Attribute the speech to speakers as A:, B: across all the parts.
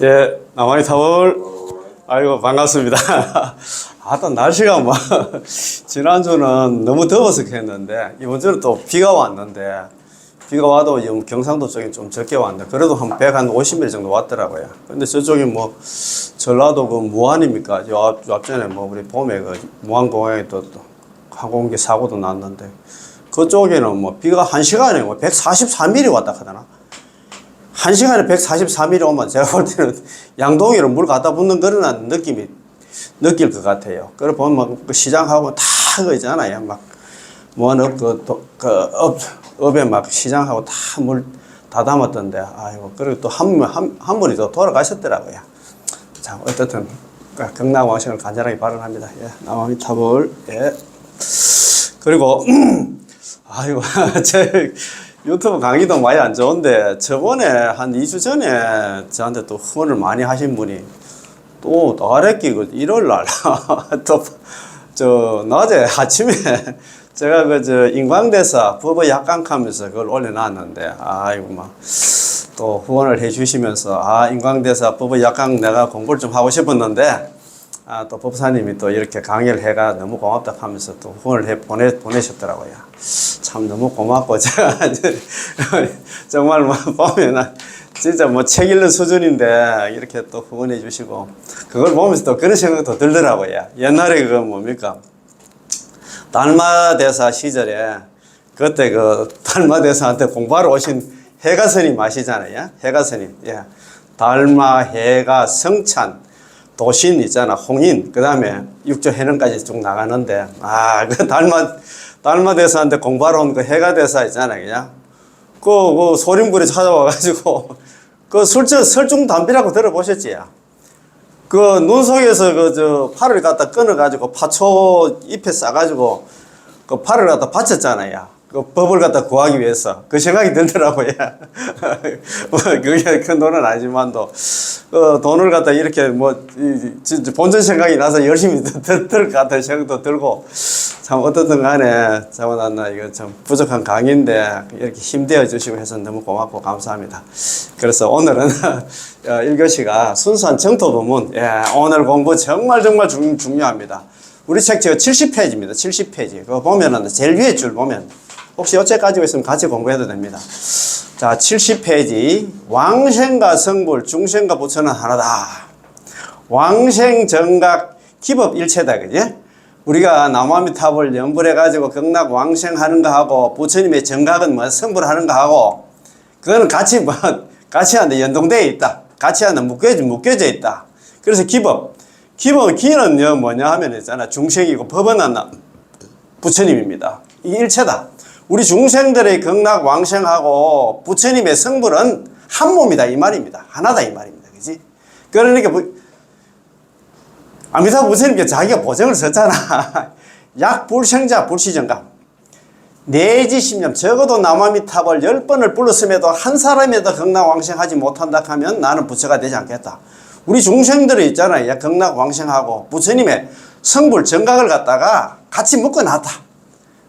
A: 예, 나만이 타월. 아이고, 반갑습니다. 아따, 날씨가 뭐, 지난주는 너무 더워서 했는데, 이번 주는 또 비가 왔는데, 비가 와도 경상도 쪽에 좀 적게 왔는데, 그래도 한 150mm 정도 왔더라고요. 근데 저쪽이 뭐, 전라도 그 무안입니까? 요 앞전에 뭐, 우리 봄에 그 무안공항에 또 항공기 사고도 났는데, 그쪽에는 뭐, 비가 1시간에 뭐 144mm 왔다 하더나. 1시간에 144mm 오면 제가 볼 때는 양동이로 물 갖다 붓는 그런 느낌이 느낄 것 같아요. 그래 보면 막 그 시장하고 다 그거 있잖아요. 막 뭐는 업에 막 시장하고 다 물 다 담았던데, 아이고, 그리고 또 한 분이 또 돌아가셨더라고요. 자, 어쨌든 경락왕신을 간절하게 발언합니다. 예, 남아미타불. 예. 그리고 아이고, 제 유튜브 강의도 많이 안 좋은데, 저번에 한 2주 전에 저한테 또 후원을 많이 하신 분이 또 아랫기 그 일요일 날 또 낮에 아침에 제가 인광대사 법의 약강하면서 그걸 올려놨는데, 아이고 막 또 후원을 해주시면서, 인광대사 법의 약강 내가 공부를 좀 하고 싶었는데, 또 법사님이 또 이렇게 강의를 해가 너무 고맙다 하면서 또 후원을 보내셨더라고요. 참 너무 고맙고, 제가 정말 뭐 보면 진짜 뭐 책 읽는 수준인데 이렇게 또 후원해 주시고, 그걸 보면서 또 그런 생각도 들더라고요. 옛날에 그 뭡니까? 달마대사 시절에 그때 그 달마대사한테 공부하러 오신 해가 스님 아시잖아요. 해가 스님. 예. 달마, 해가, 성찬, 도신 있잖아, 홍인, 그 다음에 육조 해능까지 쭉 나가는데, 그 달마대사한테 공부하러 온 그 해가대사 있잖아요, 그냥. 그 소림굴에 찾아와가지고, 그 설중담비라고 들어보셨지? 그 눈 속에서 팔을 갖다 끊어가지고 파초 잎에 싸가지고 그 팔을 갖다 바쳤잖아요. 그 법을 갖다 구하기 위해서. 그 생각이 들더라고요. 그게 큰 돈은 아니지만도, 돈을 갖다 이렇게 진짜 본전 생각이 나서 열심히 들 것 같은 생각도 들고, 참 어떻든 간에, 이거 참 부족한 강의인데, 이렇게 힘대어 주시고 해서 너무 고맙고 감사합니다. 그래서 오늘은 1교시가 순수한 정토부문, 오늘 공부 정말 중요합니다. 우리 책 제가 70페이지입니다. 70페이지. 그거 보면은 제일 위에 줄 보면, 혹시 어째 가지고 있으면 같이 공부해도 됩니다. 자, 70페이지. 왕생과 성불, 중생과 부처는 하나다. 왕생, 정각, 기법 일체다. 그지? 우리가 나무아미타불 연불해가지고 극락 왕생하는 거 하고, 부처님의 정각은 뭐 성불하는 거 하고, 그거는 같이 하는데 연동되어 있다. 같이 하는데 묶여져 있다. 그래서 기는 뭐냐 하면 있잖아. 중생이고 법은 부처님입니다. 이게 일체다. 우리 중생들의 극락 왕생하고 부처님의 성불은 한 몸이다 이 말입니다. 하나다 이 말입니다. 그지? 그러니까 아미타불 부처님께 자기가 보증을 썼잖아. 약불생자 불시정각. 내지 10년, 적어도 남아미타불 10번을 불렀음에도 한 사람에도 극락 왕생하지 못한다 하면 나는 부처가 되지 않겠다. 우리 중생들이 있잖아요. 극락 왕생하고 부처님의 성불 정각을 갖다가 같이 묶어놨다.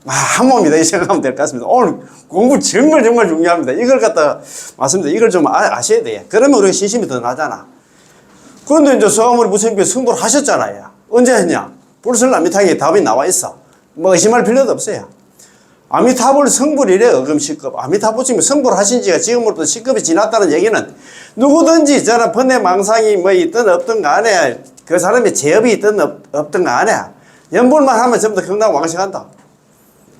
A: 한 몸이다 이 생각하면 될 것 같습니다. 오늘 공부 정말 중요합니다. 이걸 갖다가 맞습니다. 이걸 좀 아셔야 돼요. 그러면 우리가 신심이 더 나잖아. 그런데 이제 서가모니 부처님께서 성불 하셨잖아요. 언제 했냐? 불설아미타불에 답이 나와 있어. 뭐 의심할 필요도 없어요. 아미타불 성불이래. 어금 10급. 아미타불 부처님이 성불하신 지가 지금으로부터 10급이 지났다는 얘기는 누구든지 있잖아. 번뇌망상이 뭐 있든 없든 간에, 그 사람의 죄업이 있든 없든 간에 연불만 하면 전부 다 극락 왕생한다.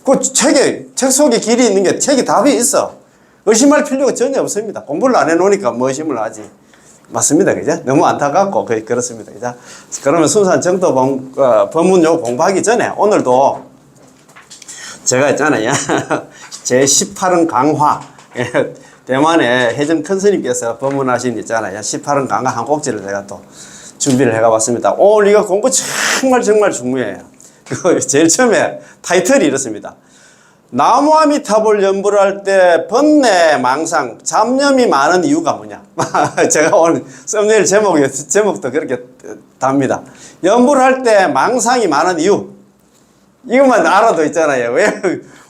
A: 그 책 속에 길이 있는 게 책에 답이 있어. 의심할 필요가 전혀 없습니다. 공부를 안 해놓으니까 뭐 의심을 하지. 맞습니다. 그죠? 너무 안타깝고, 그렇습니다. 그죠? 그러면 순수한 정도 법문요 공부하기 전에 오늘도 제가 있잖아요. 제 18은 강화. 대만의 혜정 큰 스님께서 법문하신 있잖아요. 18은 강화 한 꼭지를 제가 또 준비를 해가 봤습니다. 오늘 이거 공부 정말 중요해요. 제일 처음에 타이틀이 이렇습니다. 나무아미타불 연불을 할 때 번뇌망상, 잡념이 많은 이유가 뭐냐? 제가 오늘 썸네일 제목도 그렇게 답니다. 연불할 때 망상이 많은 이유. 이것만 알아도 있잖아요. 왜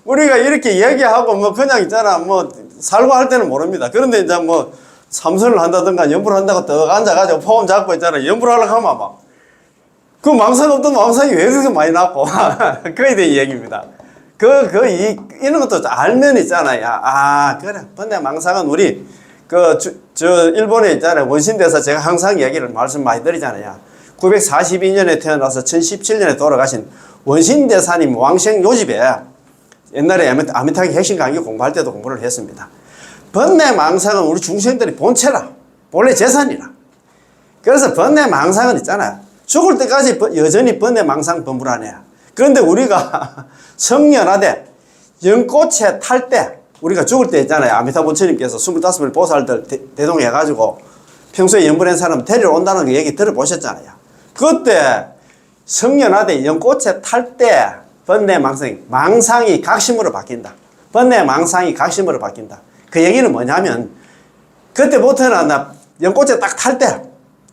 A: 우리가 이렇게 얘기하고 그냥 있잖아. 살고 할 때는 모릅니다. 그런데 이제 삼선을 한다든가 연불을 한다고 떡 앉아가지고 폼 잡고 있잖아. 연불 하려고 하면 막. 그 망상 없던 망상이 왜 그렇게 많이 났고. 그에 대한 얘기입니다. 이런 것도 알면 있잖아요. 아, 그래. 근데 망상은 우리, 일본에 있잖아요. 원신대사 제가 항상 얘기를 말씀 많이 드리잖아요. 942년에 태어나서 1017년에 돌아가신 원신대사님 왕생 요집에 옛날에 아미타기 핵심 강의 공부할 때도 공부를 했습니다. 번뇌 망상은 우리 중생들이 본체라. 본래 재산이라. 그래서 번뇌 망상은 있잖아요. 죽을 때까지 여전히 번뇌 망상 범불안해요. 그런데 우리가 성년하되 연꽃에 탈 때, 우리가 죽을 때 있잖아요. 아미타 부처님께서 25명 보살들 대동해가지고 평소에 연불한 사람 데리러 온다는 그 얘기 들어보셨잖아요. 그때 성년하되 연꽃에 탈 때 번뇌 망상이 각심으로 바뀐다. 번뇌 망상이 각심으로 바뀐다. 그 얘기는 뭐냐면, 그때부터는 나 연꽃에 딱 탈 때,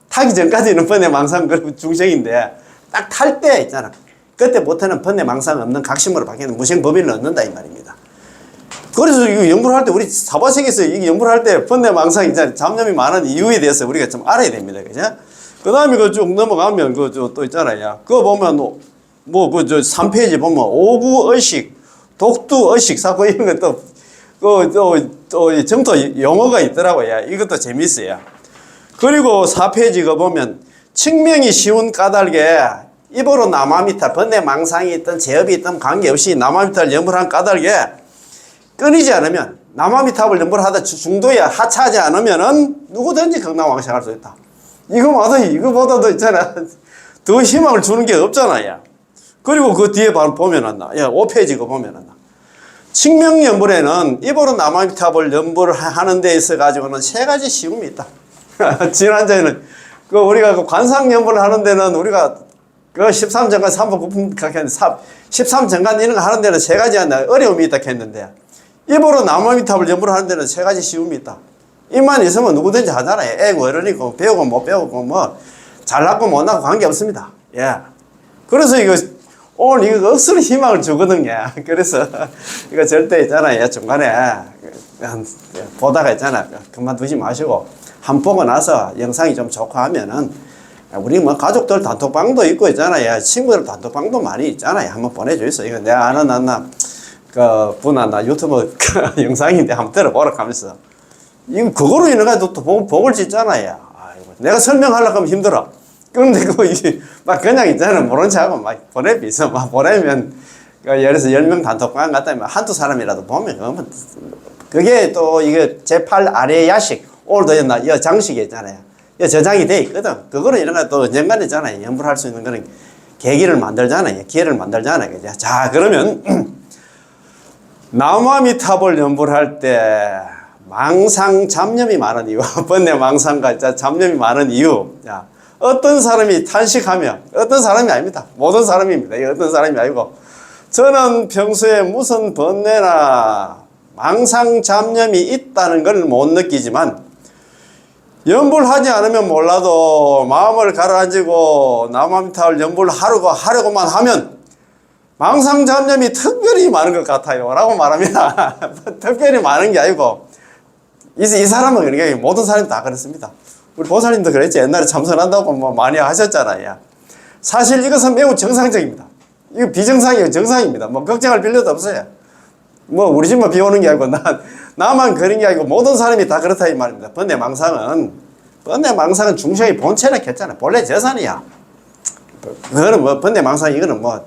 A: 타기 전까지는 번뇌 망상 그 중생인데, 딱 탈 때 있잖아. 그때부터는 번뇌 망상 없는 각심으로 바뀌는 무생법인을 얻는다, 이 말입니다. 그래서 이거 연구를 할 때, 우리 사바sek에서 이게 연구를 할 때 번뇌 망상 있잖아. 잡념이 많은 이유에 대해서 우리가 좀 알아야 됩니다. 그죠? 그 다음에 그 쭉 넘어가면 또 있잖아요. 그거 보면 3페이지 보면 오구의식, 독두의식 사고 이런 것도 또 정토 용어가 있더라고요. 이것도 재밌어요. 그리고 4페이지 가 보면 측명이 쉬운 까닭에 입으로 남아미타, 번뇌 망상이 있든 제업이 있든 관계없이 남아미타를 연불한 까닭에 끊이지 않으면, 남아미탑을 연불하다 중도에 하차하지 않으면은 누구든지 건강왕생할 수 있다. 이거보다도 있잖아. 더 희망을 주는 게 없잖아요. 그리고 그 뒤에 바로 보면은, 5페이지 가 보면은, 칙명연불에는 입으로 남아미탑을 연불을 하는 데 있어가지고는 3가지 시험이 있다. 지난주에는, 우리가 그 관상연불을 하는 데는 우리가 13정간, 3법 9품, 13정간 이런 거 하는 데는 3가지 어려움이 있다 했는데, 입으로 남아미탑을 연불을 하는 데는 3가지 시험이 있다. 입만 있으면 누구든지 하잖아요. 애고 어른이고 배우고 못 배우고 뭐 잘났고 못났고 관계없습니다. 예. 그래서 오늘 이거 억수로 희망을 주거든요. 그래서 이거 절대 있잖아요. 중간에 보다가 있잖아요. 그만두지 마시고 한 보고 나서 영상이 좀 좋고 하면은, 우리 뭐 가족들 단톡방도 있고 있잖아요. 친구들 단톡방도 많이 있잖아요. 한번 보내주세요. 이거 내가 아는 나 유튜브 영상인데 한번 들어보라 하면서. 이거 그거로 인해가지고 또 복을 짓잖아요. 아이고, 내가 설명하려고 하면 힘들어. 그런데 막 그냥 있잖아. 모른 척하고 막 보내비서 막 보내면, 예를 들어서 10명 단톡방 갔다 면 한두 사람이라도 보면, 그러면 그게 또 이게 제8 아래 야식, 오늘도 장식이 있잖아요. 저장이 돼 있거든. 그거로 인해가 또 언젠간 있잖아요. 연불할 수 있는 그런 계기를 만들잖아요. 기회를 만들잖아요. 그죠? 자, 그러면, 남아미탑을 연불할 때, 망상 잡념이 많은 이유, 번뇌 망상과 잡념이 많은 이유. 자, 어떤 사람이 탄식하며, 어떤 사람이 아닙니다. 모든 사람입니다. 어떤 사람이 아니고, 저는 평소에 무슨 번뇌나 망상 잡념이 있다는 걸 못 느끼지만, 연불하지 않으면 몰라도 마음을 가라앉히고 남아미탑을 연불하려고만 하면 망상 잡념이 특별히 많은 것 같아요. 라고 말합니다. 특별히 많은 게 아니고, 이 사람은 그러니까 모든 사람이 다 그렇습니다. 우리 보살님도 그랬지. 옛날에 참선한다고 뭐 많이 하셨잖아요. 사실 이것은 매우 정상적입니다. 이거 비정상이에요. 정상입니다. 뭐 걱정할 필요도 없어요. 뭐 우리 집만 비 오는 게 아니고 나만 그런 게 아니고 모든 사람이 다 그렇다 이 말입니다. 번뇌 망상은 중생의 본체는 했잖아요. 본래 재산이야. 그거는 뭐 번뇌 망상 이거는 뭐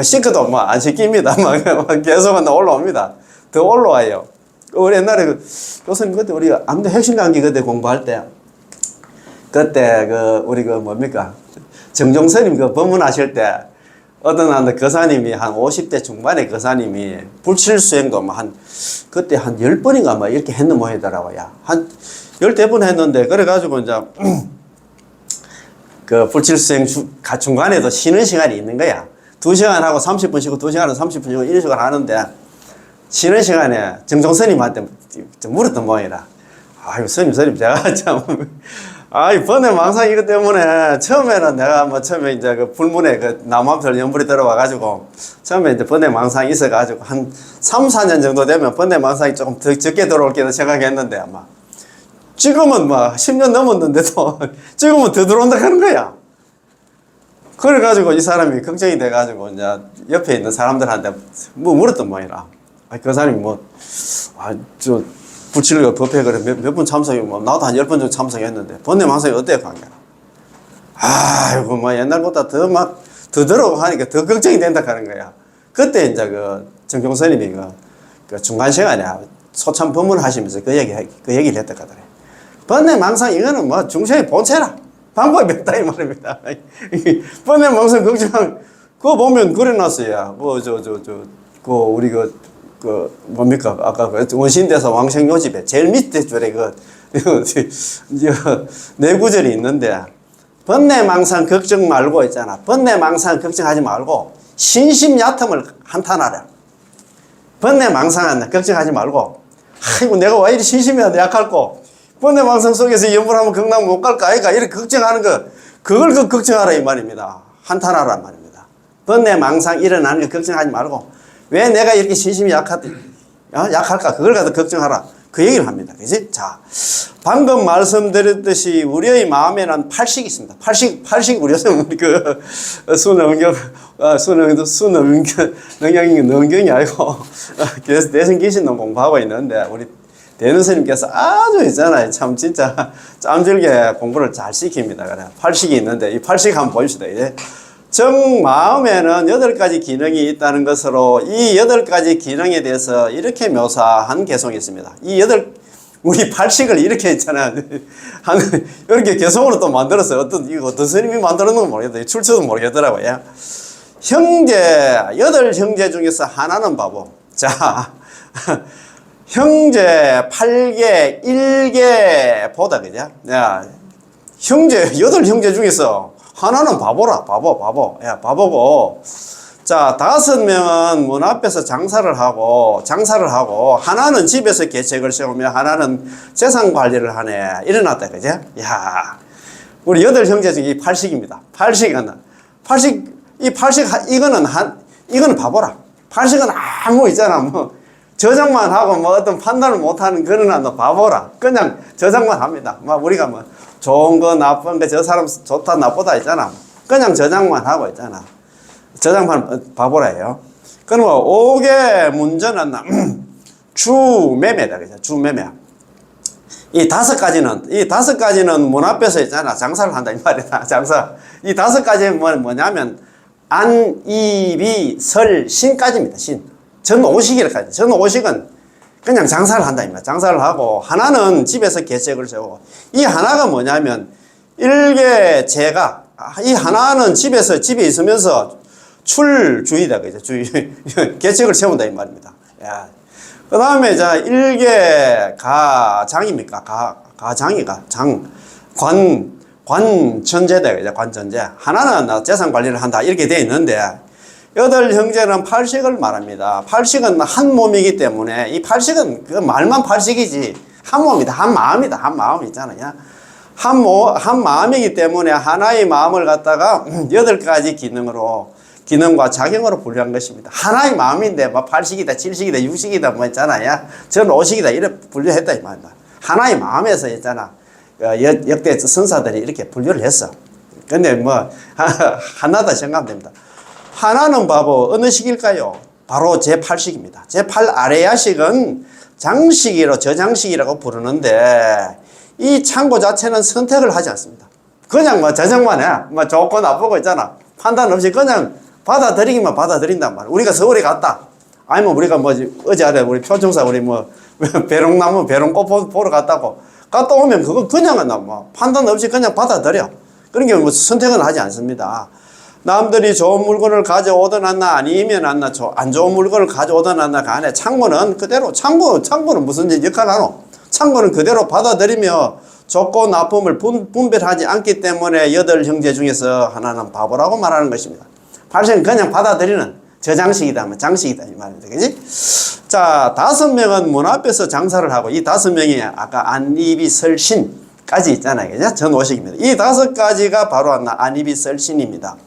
A: 싱크도 뭐 안 씻깁니다. 계속 올라옵니다. 더 올라와요. 우리 옛날에 교수님 그때 우리 아무튼 핵심 강의 그때 공부할 때 그때 우리 뭡니까 정종스님 법문하실 때 어떤 거사님이 한 50대 중반의 거사님이 불칠수행도 그때 한 10번인가 뭐 이렇게 했는 모양이더라고요. 한 10번 했는데 그래가지고 이제 불칠수행 중간에도 쉬는 시간이 있는 거야. 2시간 하고 30분 쉬고 2시간은 30분 쉬고 이런 식으로 하는데 쉬는 시간에 정종스님한테 물었던 모양이라. 아이고 스님 제가 참 번뇌 망상 이것 때문에 처음에는 내가 처음에 이제 불문에 남아미탑 연불이 들어와가지고 처음에 이제 번뇌 망상이 있어가지고 한 3, 4년 정도 되면 번뇌 망상이 조금 더 적게 들어올 게도 생각했는데 아마 지금은 뭐 10년 넘었는데도 지금은 더 들어온다 하는 거야. 그래가지고 이 사람이 걱정이 돼가지고 이제 옆에 있는 사람들한테 뭐 물었던 모양이라. 그 사람이 뭐, 저, 부칠거 법회 그래 몇 번 참석이 뭐, 나도 한 10번 정도 참석했는데, 번뇌 망상이 어때요, 관계가? 아이고, 뭐 옛날보다 더 들어오고 하니까 더 걱정이 된다 하는 거야. 그때 이제 정경 스님이 그 중간 시간에 소참 법문을 하시면서 그 얘기를 했다 하더래. 번뇌 망상 이거는 뭐 중생의 본체라. 방법이 없다 이 말입니다. 번뇌 망상 걱정 그거 보면 그래놨어요. 우리 뭡니까 아까 원신대사 왕생요집에 제일 밑에 줄에 네 구절이 있는데 번뇌 망상 걱정 말고 있잖아. 번뇌 망상 걱정하지 말고 신심 얕음을 한탄하라. 번뇌 망상 걱정하지 말고 아이고 내가 왜 이리 신심이 약할꼬. 번뇌 망상 속에서 염불하면 경남 못 갈까 아이가 이렇게 걱정하는 그걸 걱정하라 이 말입니다. 한탄하라 말입니다. 번뇌 망상 일어나는 거 걱정하지 말고 왜 내가 이렇게 신심이 약할까 그걸 갖다 걱정하라 그 얘기를 합니다. 그지? 자, 방금 말씀드렸듯이 우리의 마음에는 팔식이 있습니다. 팔식 우리 수능경이 아니고 그래서 대승기신론 공부하고 있는데 우리 대는 스님께서 아주 있잖아요. 참 진짜 짬질게 공부를 잘 시킵니다. 그래. 팔식이 있는데 이 팔식 한번 보십시다. 이제 정 마음에는 8가지 기능이 있다는 것으로 이 8가지 기능에 대해서 이렇게 묘사한 개송이 있습니다. 우리 팔식을 이렇게 했잖아요. 이렇게 개송으로 또 만들었어요. 어떤 스님이 만들었는지 모르겠어요. 출처도 모르겠더라고요. 8형제 중에서 하나는 바보. 자, 형제 8개, 1개 보다, 그죠? 야, 8형제 중에서 하나는 바보라, 바보. 야, 바보고. 자, 5명은 문 앞에서 장사를 하고, 하나는 집에서 계책을 세우며, 하나는 재산 관리를 하네. 일어났다, 그죠? 야, 우리 8형제 중에 팔식입니다. 이거는 바보라. 팔식은 있잖아, 저장만 하고 어떤 판단을 못하는 그런 너 바보라. 그냥 저장만 합니다. 우리가 좋은 거 나쁜 거 저 사람 좋다 나쁘다 있잖아. 그냥 저장만 하고 있잖아. 저장만 바보라예요. 그럼 5개 문제는 주매매다. 그죠? 주매매. 이 5가지는 문 앞에서 있잖아. 장사를 한다 이 말이다. 장사. 이 5가지는 뭐냐면 안, 이, 비, 설, 신까지입니다. 신. 전오식이라고 하죠. 전오식은 그냥 장사를 한다 입니다. 장사를 하고 하나는 집에서 계책을 세우고 이 하나가 뭐냐면 일개제가 이 하나는 집에 있으면서 출주의다 그죠? 계책을 세운다 이 말입니다. 그 다음에 자 일개가장입니까? 가장이가 관천재다 그죠? 관천재 하나는 재산 관리를 한다 이렇게 되어 있는데 8형제는 팔식을 말합니다. 팔식은 한 몸이기 때문에 이 팔식은 그 말만 팔식이지 한 몸이다. 한 마음이다. 한 마음이 있잖아요. 한 마음이기 때문에 하나의 마음을 갖다가 8가지 기능과 작용으로 분류한 것입니다. 하나의 마음인데 팔식이다, 칠식이다, 육식이다 있잖아요. 전 오식이다 이렇게 분류했다 이 말입니다. 하나의 마음에서 있잖아. 역대 선사들이 이렇게 분류를 했어. 근데 하나다 생각하면 됩니다. 하나는 바보 어느 식일까요? 바로 제8식입니다. 제8아레야식은 장식이로 저장식이라고 부르는데 이 창고 자체는 선택을 하지 않습니다. 그냥 저장만 해. 좋고 나쁘고 있잖아. 판단 없이 그냥 받아들이기만 받아들인단 말이야. 우리가 서울에 갔다. 아니면 우리가 어제 아래 우리 표청사 우리 배롱나무 배롱꽃 보러 갔다고. 갔다 오면 그거 그냥 판단 없이 그냥 받아들여. 그런 게 선택은 하지 않습니다. 남들이 좋은 물건을 가져오든 아니면 안 좋은 물건을 가져오든 간에 창고는 그대로 창고는 무슨 역할을 하노? 창고는 그대로 받아들이며 좋고 나쁨을 분별하지 않기 때문에 8형제 중에서 하나는 바보라고 말하는 것입니다. 팔식은 그냥 받아들이는 저장식이다 장식이다 이 말입니다. 그지? 자, 5명은 문 앞에서 장사를 하고 이 5명이 아까 안입이 설신까지 있잖아요. 그죠? 전오식입니다. 이 5가지가 바로 안입이 설신입니다.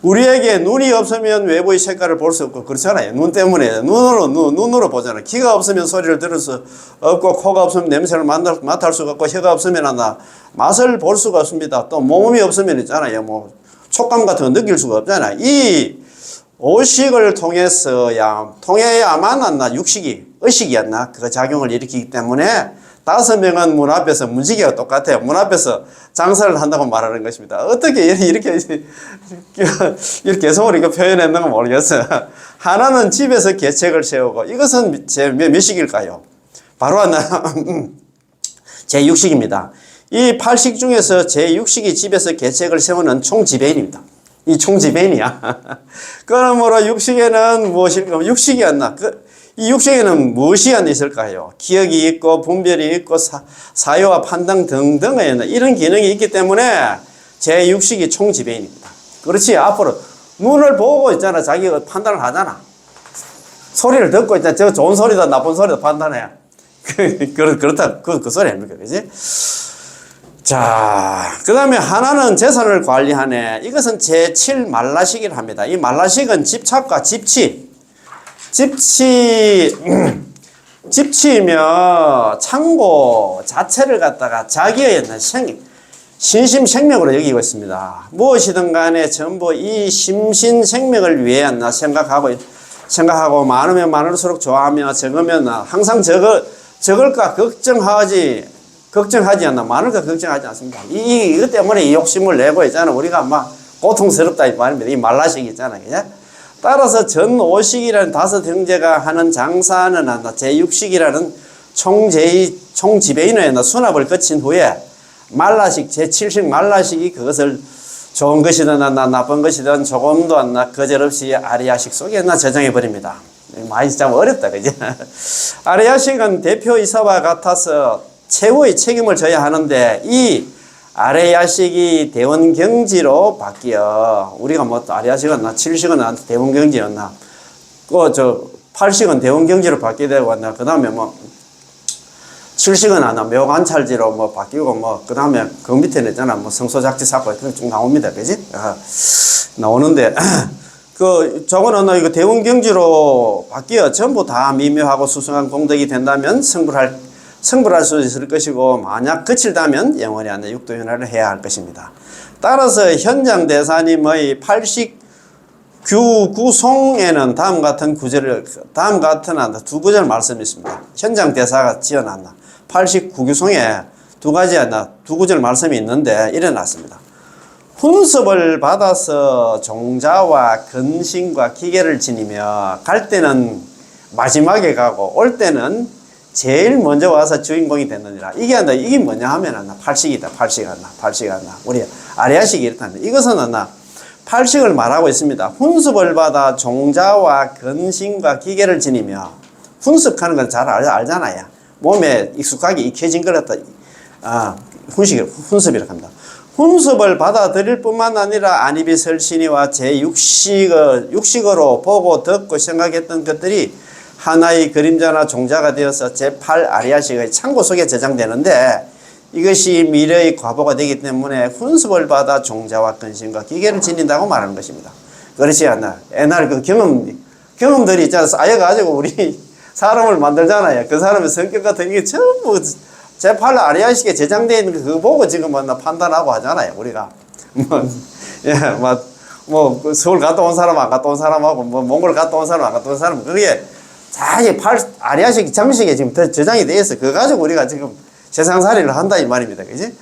A: 우리에게 눈이 없으면 외부의 색깔을 볼 수 없고 그렇잖아요. 눈 때문에 눈으로 보잖아요. 귀가 없으면 소리를 들을 수 없고 코가 없으면 냄새를 맡을 수가 없고 혀가 없으면 맛을 볼 수가 없습니다. 또 몸이 없으면 있잖아요. 뭐 촉감 같은 거 느낄 수가 없잖아요. 이 오식을 통해야만 육식이 의식이었나 그 작용을 일으키기 때문에 5명은 문 앞에서 문지기가 똑같아요. 문 앞에서 장사를 한다고 말하는 것입니다. 어떻게 이렇게 개성으로 이렇게 표현했는가 모르겠어요. 하나는 집에서 계책을 세우고 이것은 몇 식일까요? 바로 제6식입니다. 이 8식 중에서 제6식이 집에서 계책을 세우는 총지배인입니다. 이 총지배인이야. 그러므로 육식에는 무엇일까? 육식이었나? 이 육식에는 무엇이 있을까요? 기억이 있고 분별이 있고 사유와 판단 등등의 이런 기능이 있기 때문에 제6식이 총지배인입니다. 그렇지. 앞으로 눈을 보고 있잖아. 자기가 판단을 하잖아. 소리를 듣고 있잖아. 저 좋은 소리다 나쁜 소리다 판단해. 그렇다. 그 소리 아닙니까? 그지? 자, 그 다음에 하나는 재산을 관리하네. 이것은 제7 말라식이라 합니다. 이 말라식은 집착과 집치며 창고 자체를 갖다가 자기의 신심생명으로 여기고 있습니다. 무엇이든 간에 전부 이 심신생명을 위해 생각하고 많으면 많을수록 좋아하며 적으면 항상 적을까 걱정하지 않나. 많을까 걱정하지 않습니다. 이것 때문에 이 욕심을 내고 있잖아. 우리가 막 고통스럽다 이 말입니다. 이 말라식 있잖아요. 그냥? 따라서 전5식이라는 5 형제가 하는 장사는 제6식이라는 총지배인의 수납을 거친 후에 말라식, 제7식 말라식이 그것을 좋은 것이든 나쁜 것이든 조금도 거절없이 아리아식 속에 저장해버립니다. 많이 참 어렵다, 그지? 아리아식은 대표이사와 같아서 최후의 책임을 져야 하는데 이 아레야식이 대원경지로 바뀌어. 우리가 뭐 아레야식은 7식은 대원경지였나? 8식은 대원경지로 바뀌게 되고 그 다음에 뭐 7식은 묘관찰지로 바뀌고 그 다음에 그 밑에는 있잖아. 성소작지 사고 쭉 나옵니다. 그지? 나오는데 저거는 이거 대원경지로 바뀌어. 전부 다 미묘하고 수승한 공덕이 된다면 성불할 수 있을 것이고 만약 거칠다면 영원히 육도현화를 해야 할 것입니다. 따라서 현장대사님의 8식 규구송에는 다음 같은 두 구절 말씀이 있습니다. 현장대사가 지어놨나 8식 구규송에 두 구절 말씀이 있는데 일어났습니다. 훈습을 받아서 종자와 근신과 기계를 지니며 갈 때는 마지막에 가고 올 때는 제일 먼저 와서 주인공이 됐느니라. 이게 뭐냐 하면 8식이다. 8식. 우리 아리아식이 이렇다는데 이것은 8식을 말하고 있습니다. 훈습을 받아 종자와 근신과 기계를 지니며 훈습하는 건 잘 알잖아요. 몸에 익숙하게 익혀진 걸 갖다 훈습이라고 합니다. 훈습을 받아들일 뿐만 아니라 안이비설신이와 제6식으로 보고 듣고 생각했던 것들이 하나의 그림자나 종자가 되어서 제8 아리아식의 창고 속에 저장되는데 이것이 미래의 과보가 되기 때문에 훈습을 받아 종자와 근신과 기계를 지닌다고 말하는 것입니다. 그렇지 않나? 옛날 그 경험들이 있잖아. 쌓여가지고 우리 사람을 만들잖아요. 그 사람의 성격 같은 게 전부 제8 아리아식에 저장되어 있는 그거 보고 지금 판단하고 하잖아요. 우리가. 서울 갔다 온 사람, 안 갔다 온 사람하고, 몽골 갔다 온 사람, 안 갔다 온 사람, 그게 자기 아리아식 장식에 지금 저장이 되어 있어. 그거 가지고 우리가 지금 세상살이를 한다 이 말입니다. 그지?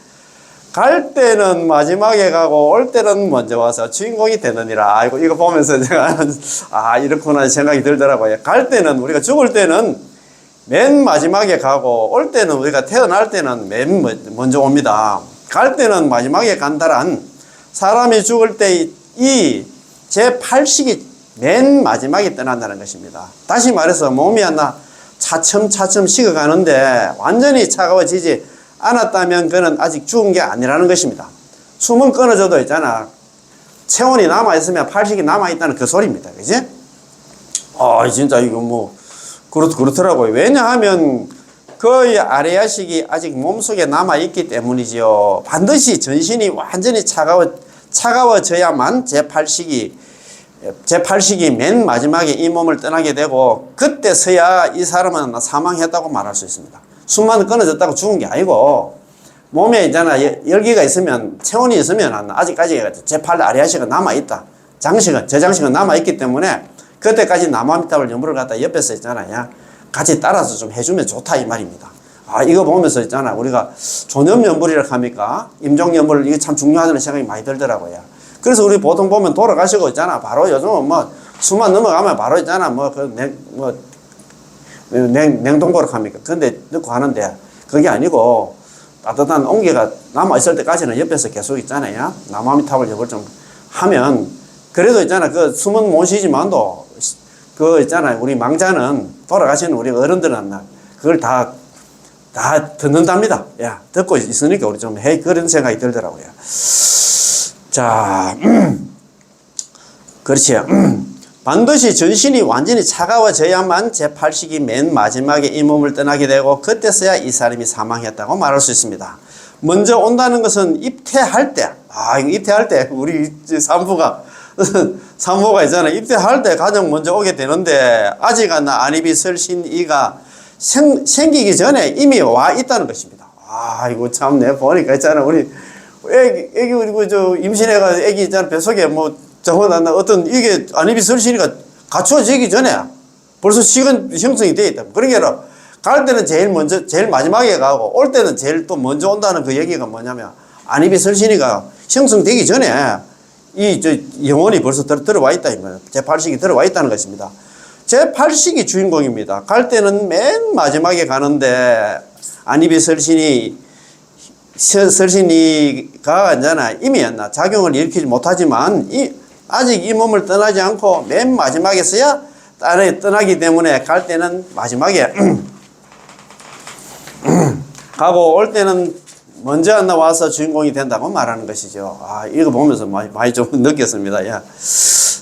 A: 갈 때는 마지막에 가고 올 때는 먼저 와서 주인공이 되느니라. 아이고 이거 보면서 제가 이렇구나 생각이 들더라고요. 갈 때는 우리가 죽을 때는 맨 마지막에 가고 올 때는 우리가 태어날 때는 맨 먼저 옵니다. 갈 때는 마지막에 간다란 사람이 죽을 때 이 제8식이 맨 마지막에 떠난다는 것입니다. 다시 말해서 몸이 차츰 식어가는데 완전히 차가워지지 않았다면 그는 아직 죽은 게 아니라는 것입니다. 숨은 끊어져도 있잖아. 체온이 남아있으면 8식이 남아있다는 그 소리입니다. 그지? 진짜 이거 그렇더라고요. 왜냐하면 그 아레야식이 아직 몸속에 남아있기 때문이지요. 반드시 전신이 완전히 차가워져야만 제8식이 맨 마지막에 이 몸을 떠나게 되고 그때서야 이 사람은 사망했다고 말할 수 있습니다. 숨만 끊어졌다고 죽은 게 아니고 몸에 있잖아 열기가 있으면 체온이 있으면 아직까지 제8 아리아식은 남아있다. 저장식은 남아있기 때문에 그때까지 나무아미타불 연불을 갖다 옆에서 있잖아요. 같이 따라서 좀 해주면 좋다 이 말입니다. 이거 보면서 있잖아 우리가 존엄연불이라고 합니까? 임종연불 이게 참 중요하다는 생각이 많이 들더라고요. 그래서 우리 보통 보면 돌아가시고 있잖아. 바로 요즘은 뭐 수만 넘어가면 바로 있잖아 냉동고로 합니까? 근데 넣고 하는데 그게 아니고 따뜻한 온기가 남아있을 때까지는 옆에서 계속 있잖아요. 나무아미타불 연불 좀 하면 그래도 있잖아 그 숨은 못 쉬지만도 그 있잖아요 우리 망자는 돌아가시는 우리 어른들은 그걸 다 듣는답니다. 야, 듣고 있으니까 우리 좀 해 그런 생각이 들더라고요. 자, 그렇지. 반드시 전신이 완전히 차가워져야만 제8식이 맨 마지막에 이 몸을 떠나게 되고 그때서야 이 사람이 사망했다고 말할 수 있습니다. 먼저 온다는 것은 입퇴할 때, 이거 입퇴할 때 우리 산부가 있잖아. 입퇴할 때 가장 먼저 오게 되는데 아직 안입이 설신이가 생기기 전에 이미 와 있다는 것입니다. 이거 참 내 보니까 있잖아 우리 애기 그리고 임신해가 애기 있잖아 뱃속에 어떤 이게 안입이 설신이가 갖추어지기 전에 벌써 식은 형성이 되어 있다. 그러니까 갈 때는 제일 마지막에 가고 올 때는 제일 또 먼저 온다는 그 얘기가 뭐냐면 안입이 설신이가 형성되기 전에 영혼이 벌써 들어와 있다. 제8식이 들어와 있다는 것입니다. 제8식이 주인공입니다. 갈 때는 맨 마지막에 가는데 안입이 설신이가 이미 작용을 일으키지 못하지만 아직 이 몸을 떠나지 않고 맨 마지막에서야 떠나기 때문에 갈 때는 마지막에 가고 올 때는 먼저 와서 주인공이 된다고 말하는 것이죠. 이거 보면서 많이 좀 느꼈습니다. 야.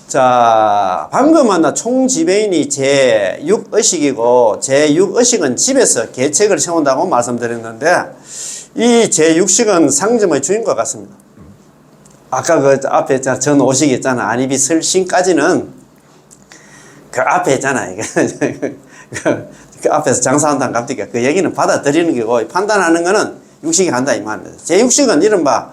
A: 자, 방금 총지배인이 제6의식이고 제6의식은 집에서 계책을 세운다고 말씀드렸는데 이 제6식은 상점의 주인과 같습니다. 아까 그 앞에 전오식 있잖아. 안입이 설신까지는 그 앞에 있잖아. 그 앞에서 장사한다는 갑니까? 그 얘기는 받아들이는 거고 판단하는 거는 육식이 한다 이 말입니다. 제6식은 이른바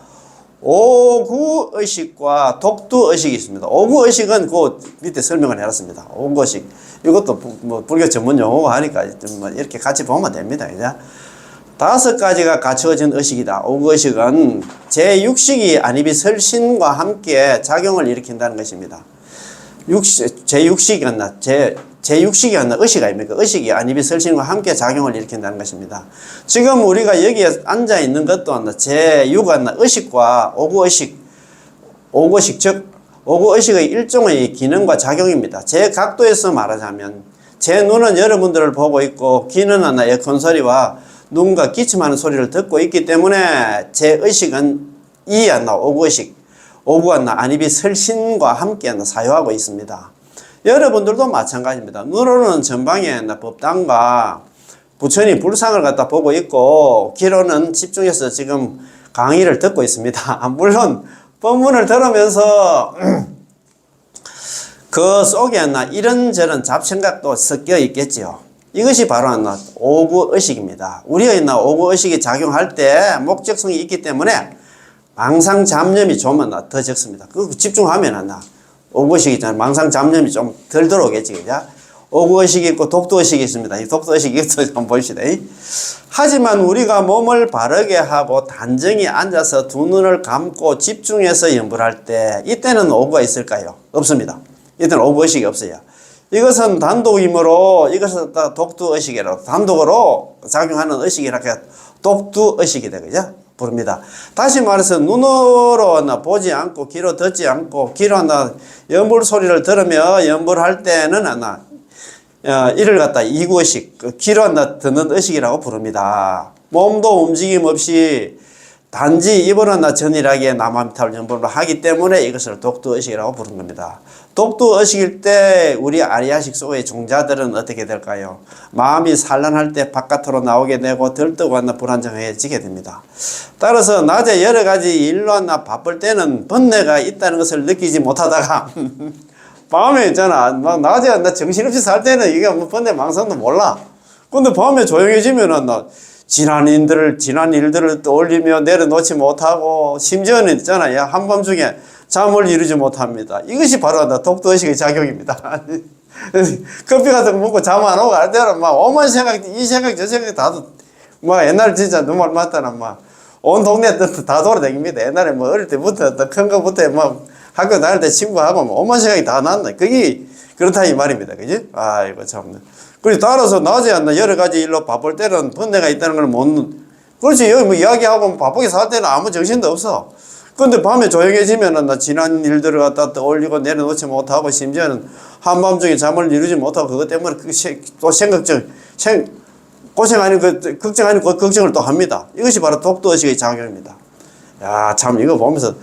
A: 오구의식과 독두의식이 있습니다. 오구의식은 그 밑에 설명을 해놨습니다. 오구의식. 이것도 불교 전문 용어가 하니까 이렇게 같이 보면 됩니다. 이제 5가지가 갖추어진 의식이다. 오구의식은 제6식이 안입이 설신과 함께 작용을 일으킨다는 것입니다. 제6식이 의식 아닙니까? 의식이 안입이 설신과 함께 작용을 일으킨다는 것입니다. 지금 우리가 여기에 앉아 있는 것도 제6 의식과 오구의식 즉 오구의식의 일종의 기능과 작용입니다. 제 각도에서 말하자면 제 눈은 여러분들을 보고 있고 귀는 에어컨 소리와 누군가 기침하는 소리를 듣고 있기 때문에 제 의식은 오구가 안입이 설신과 함께 사유하고 있습니다. 여러분들도 마찬가지입니다. 눈으로는 전방에 법당과 부처님 불상을 갖다 보고 있고 귀로는 집중해서 지금 강의를 듣고 있습니다. 물론 법문을 들으면서 그 속에 이런저런 잡생각도 섞여 있겠지요. 이것이 바로 오구의식입니다. 우리의 오구의식이 작용할 때 목적성이 있기 때문에 망상 잡념이 좀 더 적습니다. 그 집중하면 오구의식이 있잖아요. 망상 잡념이 좀 덜 들어오겠지, 그죠? 오구의식이 있고 독두의식이 있습니다. 이 독두의식 이것도 한번 봅시다. 하지만 우리가 몸을 바르게 하고 단정히 앉아서 두 눈을 감고 집중해서 연불할 때 이때는 오구가 있을까요? 없습니다. 이때는 오구의식이 없어요. 이것은 단독이므로 이것은 독두의식이라고 단독으로 작용하는 의식이라고 독두의식이 되죠. 부릅니다. 다시 말해서 눈으로 보지 않고 귀로 듣지 않고 귀로 연불 소리를 들으며 연불할 때는 이를 갖다 이구의식, 귀로 듣는 의식이라고 부릅니다. 몸도 움직임 없이 단지 이번은 전일하게 남아미탑을 연불로 하기 때문에 이것을 독두의식이라고 부른 겁니다. 독두의식일 때 우리 아리아식 소의 종자들은 어떻게 될까요? 마음이 산란할 때 바깥으로 나오게 되고 들뜨거나 불안정해지게 됩니다. 따라서 낮에 여러 가지 일로 하나 바쁠 때는 번뇌가 있다는 것을 느끼지 못하다가 밤에 있잖아, 막 낮에 나 정신없이 살 때는 이게 뭐 번뇌 망상도 몰라. 근데 밤에 조용해지면은 나 지난 일들을 떠올리며 내려놓지 못하고, 심지어는 있잖아, 야, 한밤중에 잠을 이루지 못합니다. 이것이 바로 독두의식의 작용입니다. 커피 같은 거 먹고 잠 안 오고 할 때는 막 오만 생각, 이 생각, 저 생각 막 옛날 진짜 눈물 맞다나 막 온 동네 다 돌아다닙니다. 옛날에 뭐 어릴 때부터 큰 거부터 막 학교 다닐 때 친구하고 뭐 오만 생각이 다 난다. 그게 그렇다 이 말입니다. 그지? 아이고, 참. 그리고 따라서 낮에 여러 가지 일로 바쁠 때는 번뇌가 있다는 걸 못, 그렇지. 여기 뭐 이야기하고 바쁘게 살 때는 아무 정신도 없어. 근데 밤에 조용해지면은 나 지난 일들을 갖다 떠올리고 내려놓지 못하고, 심지어는 한밤중에 잠을 이루지 못하고, 그것 때문에 또 고생 아닌 걱정 아닌 걱정을 또 합니다. 이것이 바로 독두의식의 작용입니다. 야, 참 이거 보면서,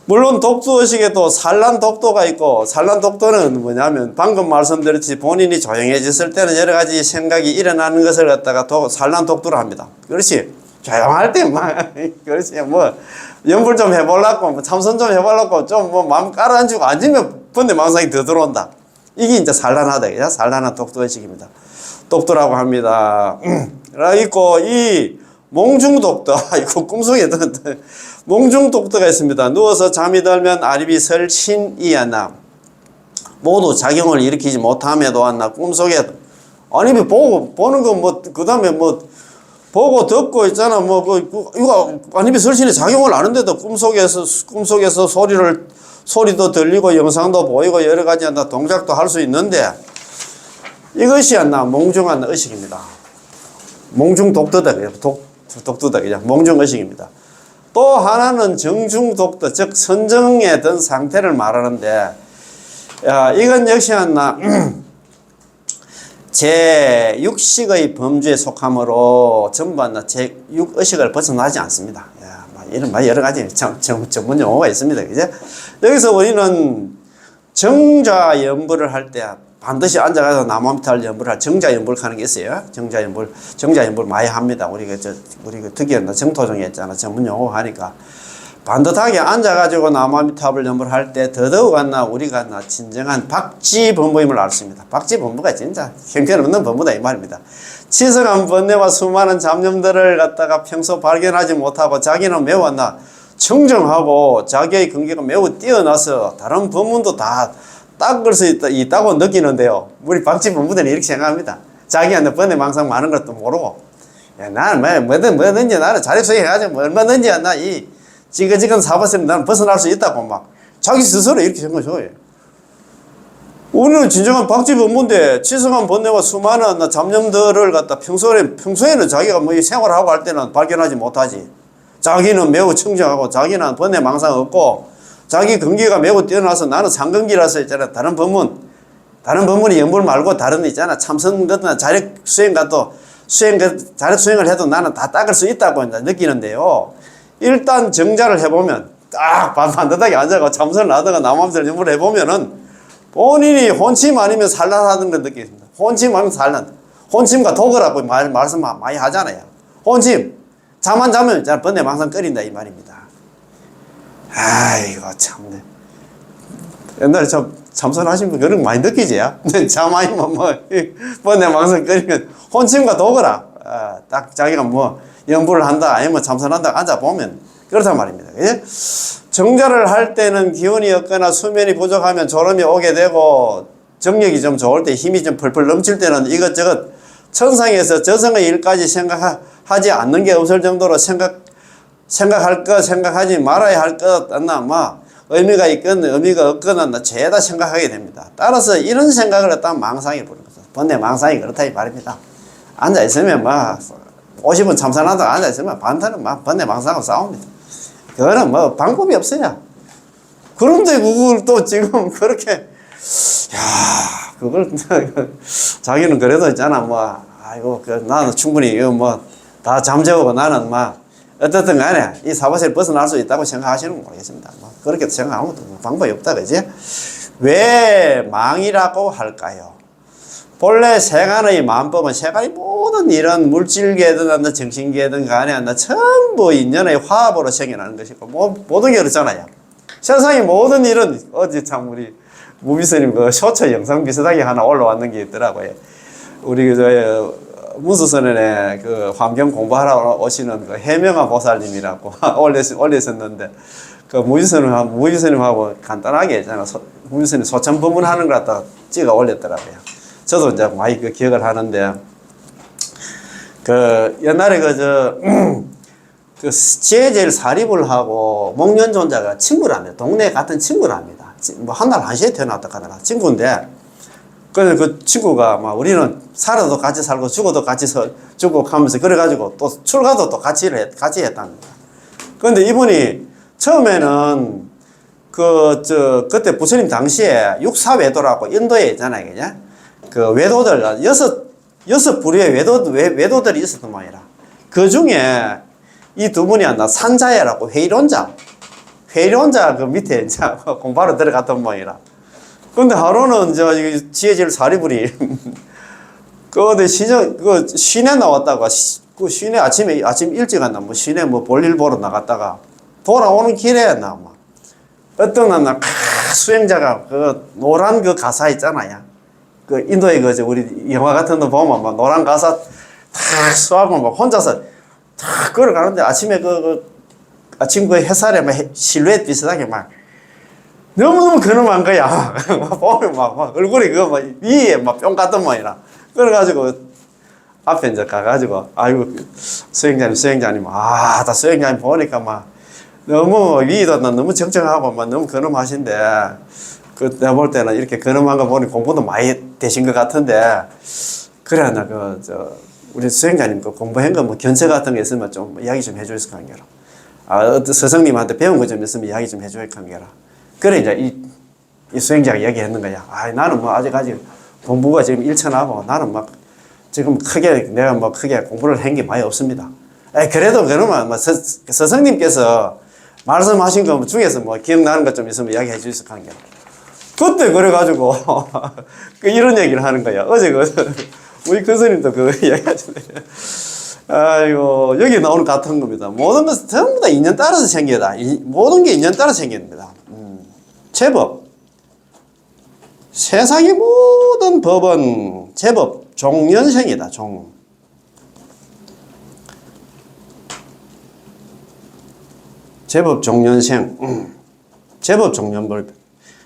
A: 물론 독두의식에도 산란 독도가 있고, 산란 독도는 뭐냐면 방금 말씀드렸듯이 본인이 조용해졌을 때는 여러 가지 생각이 일어나는 것을 갖다가 산란 독도로 합니다. 그렇지. 조용할 때 막, 그렇지. 뭐 연불 좀 해보려고, 뭐 참선 좀 해보려고 좀 뭐 마음 깔아앉히고 앉으면 번뇌 망상이 더 들어온다. 이게 이제 산란하다. 그죠? 산란한 독도의식입니다. 독도라고 합니다. 있고, 이 몽중독도, 이거 꿈속에 몽중독도가 있습니다. 누워서 잠이 들면 아립이 설신이었나, 모두 작용을 일으키지 못함에도 안나 꿈속에 아닙이 보는 거 뭐 그 다음에 뭐 보고 듣고 있잖아. 뭐 이거 아닙이 설신이 작용을 하는데도 꿈속에서 소리도 들리고 영상도 보이고 여러 가지 동작도 할 수 있는데, 이것이 몽중한 의식입니다. 몽중독도다. 독도다. 그냥 몽중의식입니다. 또 하나는 정중독도, 즉 선정에 든 상태를 말하는데, 이건 역시 제6식의 범주에 속하므로 전부 제6의식을 벗어나지 않습니다. 이런 여러 가지 전문 용어가 있습니다. 그죠? 여기서 우리는 정좌연불을 할 때 반드시 앉아가서 남아미탈 연불을 할 정좌연불 하는 게 있어요. 정좌연불 많이 합니다. 우리가 특이한 정토종에 있잖아. 전문 용어 하니까. 반듯하게 앉아가지고 남아미탑을 연불할 때 더더욱 우리가 진정한 박지범부임을 알습니다. 박지범부가 진짜 형편없는 범부다 이 말입니다. 치성한 번뇌와 수많은 잡념들을 갖다가 평소 발견하지 못하고 자기는 매우 청정하고 자기의 근기가 매우 뛰어나서 다른 법문도 다 닦을 수 있다고 느끼는데요. 우리 박지범부들은 이렇게 생각합니다. 자기한테 번뇌 망상 많은 것도 모르고, 야, 나는 뭐든지 나는 자립수행 해가지고 얼마든지 이 지긋지긋한 사바세는 나는 벗어날 수 있다고 막 자기 스스로 이렇게 생각해요. 우리는 진정한 박지범부인데 치성한 번뇌와 수많은 잡념들을 갖다 평소에는 자기가 뭐 생활하고 할 때는 발견하지 못하지. 자기는 매우 청정하고 자기는 번뇌 망상 없고 자기 근기가 매우 뛰어나서 나는 상근기라서 있잖아. 다른 법문이 연불 말고 다른 있잖아. 참선 같은 자력수행 같도 자력수행을 해도 나는 다 닦을 수 있다고 느끼는데요. 일단 정자를 해보면 딱 반듯하게 앉아가 참선을 하다가 남아미탈 연불을 해보면은 본인이 혼침 아니면 산란하는 걸 느끼습니다. 혼침 아니면 산란. 혼침과 도거라고 말씀 많이 하잖아요. 혼침. 잠 안 자면 번뇌 망상 끓인다 이 말입니다. 아이고 참네. 옛날에 참선하신 분 그런 거 많이 느끼지? 잠 아니면 번뇌 망상 끓이면 혼침과 도거라. 딱 자기가 연불을 한다 아니면 참선한다 앉아보면 그렇단 말입니다. 그치? 정자를 할 때는 기운이 없거나 수면이 부족하면 졸음이 오게 되고 정력이 좀 좋을 때 힘이 좀 펄펄 넘칠 때는 이것저것 천상에서 저승의 일까지 생각하지 않는 게 없을 정도로 생각할 것 생각하지 말아야 할 것 의미가 있건 의미가 없거나 죄다 생각하게 됩니다. 따라서 이런 생각을 했다면 망상이 부르는 거죠. 번뇌 망상이 그렇다 이 말입니다. 앉아있으면 50분 참선하다가 앉아있으면 반타는 번뇌 망상하고 싸웁니다. 그거는 방법이 없어요. 그런데 그걸 또 지금 그렇게, 그걸, 자기는 그래도 있잖아, 아이고, 나는 충분히, 다 잠재우고 나는 어떻든 간에 이 사바세를 벗어날 수 있다고 생각하시는 건 모르겠습니다. 뭐 그렇게 생각하면 뭐 방법이 없다, 그지? 왜 망이라고 할까요? 본래 세간의 만법은 세간의 모든 이런 물질계든 정신계든 간에 전부 인연의 화합으로 생겨나는 것이고, 모든 게 그렇잖아요. 세상의 모든 일은, 어제 참 우리 무비스님 그 쇼츠 영상 비슷하게 하나 올라왔는 게 있더라고요. 우리 문수선언에 그 환경 공부하러 오시는 그 해명아 보살님이라고 올렸었는데, 그 무비스님하고 간단하게 있잖아. 무비스님 소천 법문하는 걸 갖다 찍어 올렸더라고요. 저도 이제 많이 그 기억을 하는데, 그 옛날에 그 지혜제일 사립을 하고 목련존자가 친구라네요. 동네 같은 친구랍니다. 뭐 한 달 한시에 태어났다 하더라. 친구인데, 그 친구가 막 우리는 살아도 같이 살고 죽어도 같이 죽고 하면서 그래가지고 또 출가도 또 같이 했답니다. 그런데 이분이 처음에는 그때 부처님 당시에 육사외도라고 인도에 있잖아요. 그냥 그 외도들, 여섯 부류의 외도들이 있었던 모양이라. 그 중에 이 두 분이 산자야라고 회의론자 그 밑에 이제 공부하러 들어갔던 모양이라. 근데 하루는 지혜질 사리불이 그 시내 나왔다가 그 시내 아침 일찍 갔나 뭐 시내 뭐 볼일 보러 나갔다가 돌아오는 길에 어떤 수행자가 그 노란 그 가사 있잖아요. 그 인도에 우리 영화 같은 거 보면 막 노란 가사 탁 수하고 막 혼자서 탁 걸어가는데 아침에 아침 그 햇살에 막 실루엣 비슷하게 막 너무너무 근엄한 거야. 보면 막 얼굴이 위에 막 뿅 같던 모양이라. 그래가지고 앞에 이제 가가지고 아이고 수행자님 다 수행자님 보니까 막 너무 위도 너무 정정하고 막 너무 근엄하신데, 내가 볼 때는 이렇게 근엄한 거 보니 공부도 많이 되신 것 같은데, 그래 우리 수행자님 그 공부한 거 뭐 견체 같은 거 있으면 좀 이야기 좀 해줄 수 있겠노라. 어떤 스승님한테 배운 거 좀 있으면 이야기 좀 해줄 수 있겠노라. 그래 이제 이 수행자가 얘기했는 거야. 나는 뭐 아직 공부가 지금 일천하고 나는 막 지금 내가 뭐 크게 공부를 한 게 많이 없습니다. 그래도 그러면 뭐 스승님께서 말씀하신 거 중에서 뭐 기억나는 것 좀 있으면 이야기 해줄 수 있겠노라. 그때 그래가지고 이런 얘기를 하는 거야. 어제 우리 큰 스님도 그거 이야기하시네. 아이고, 여기 나오는 같은 겁니다. 모든 것은 전부 다 인연 따라서 생겨다. 모든 게 인연 따라서 생깁니다. 제법. 세상의 모든 법은 제법 종연생이다. 제법 종연생. 제법 종연법.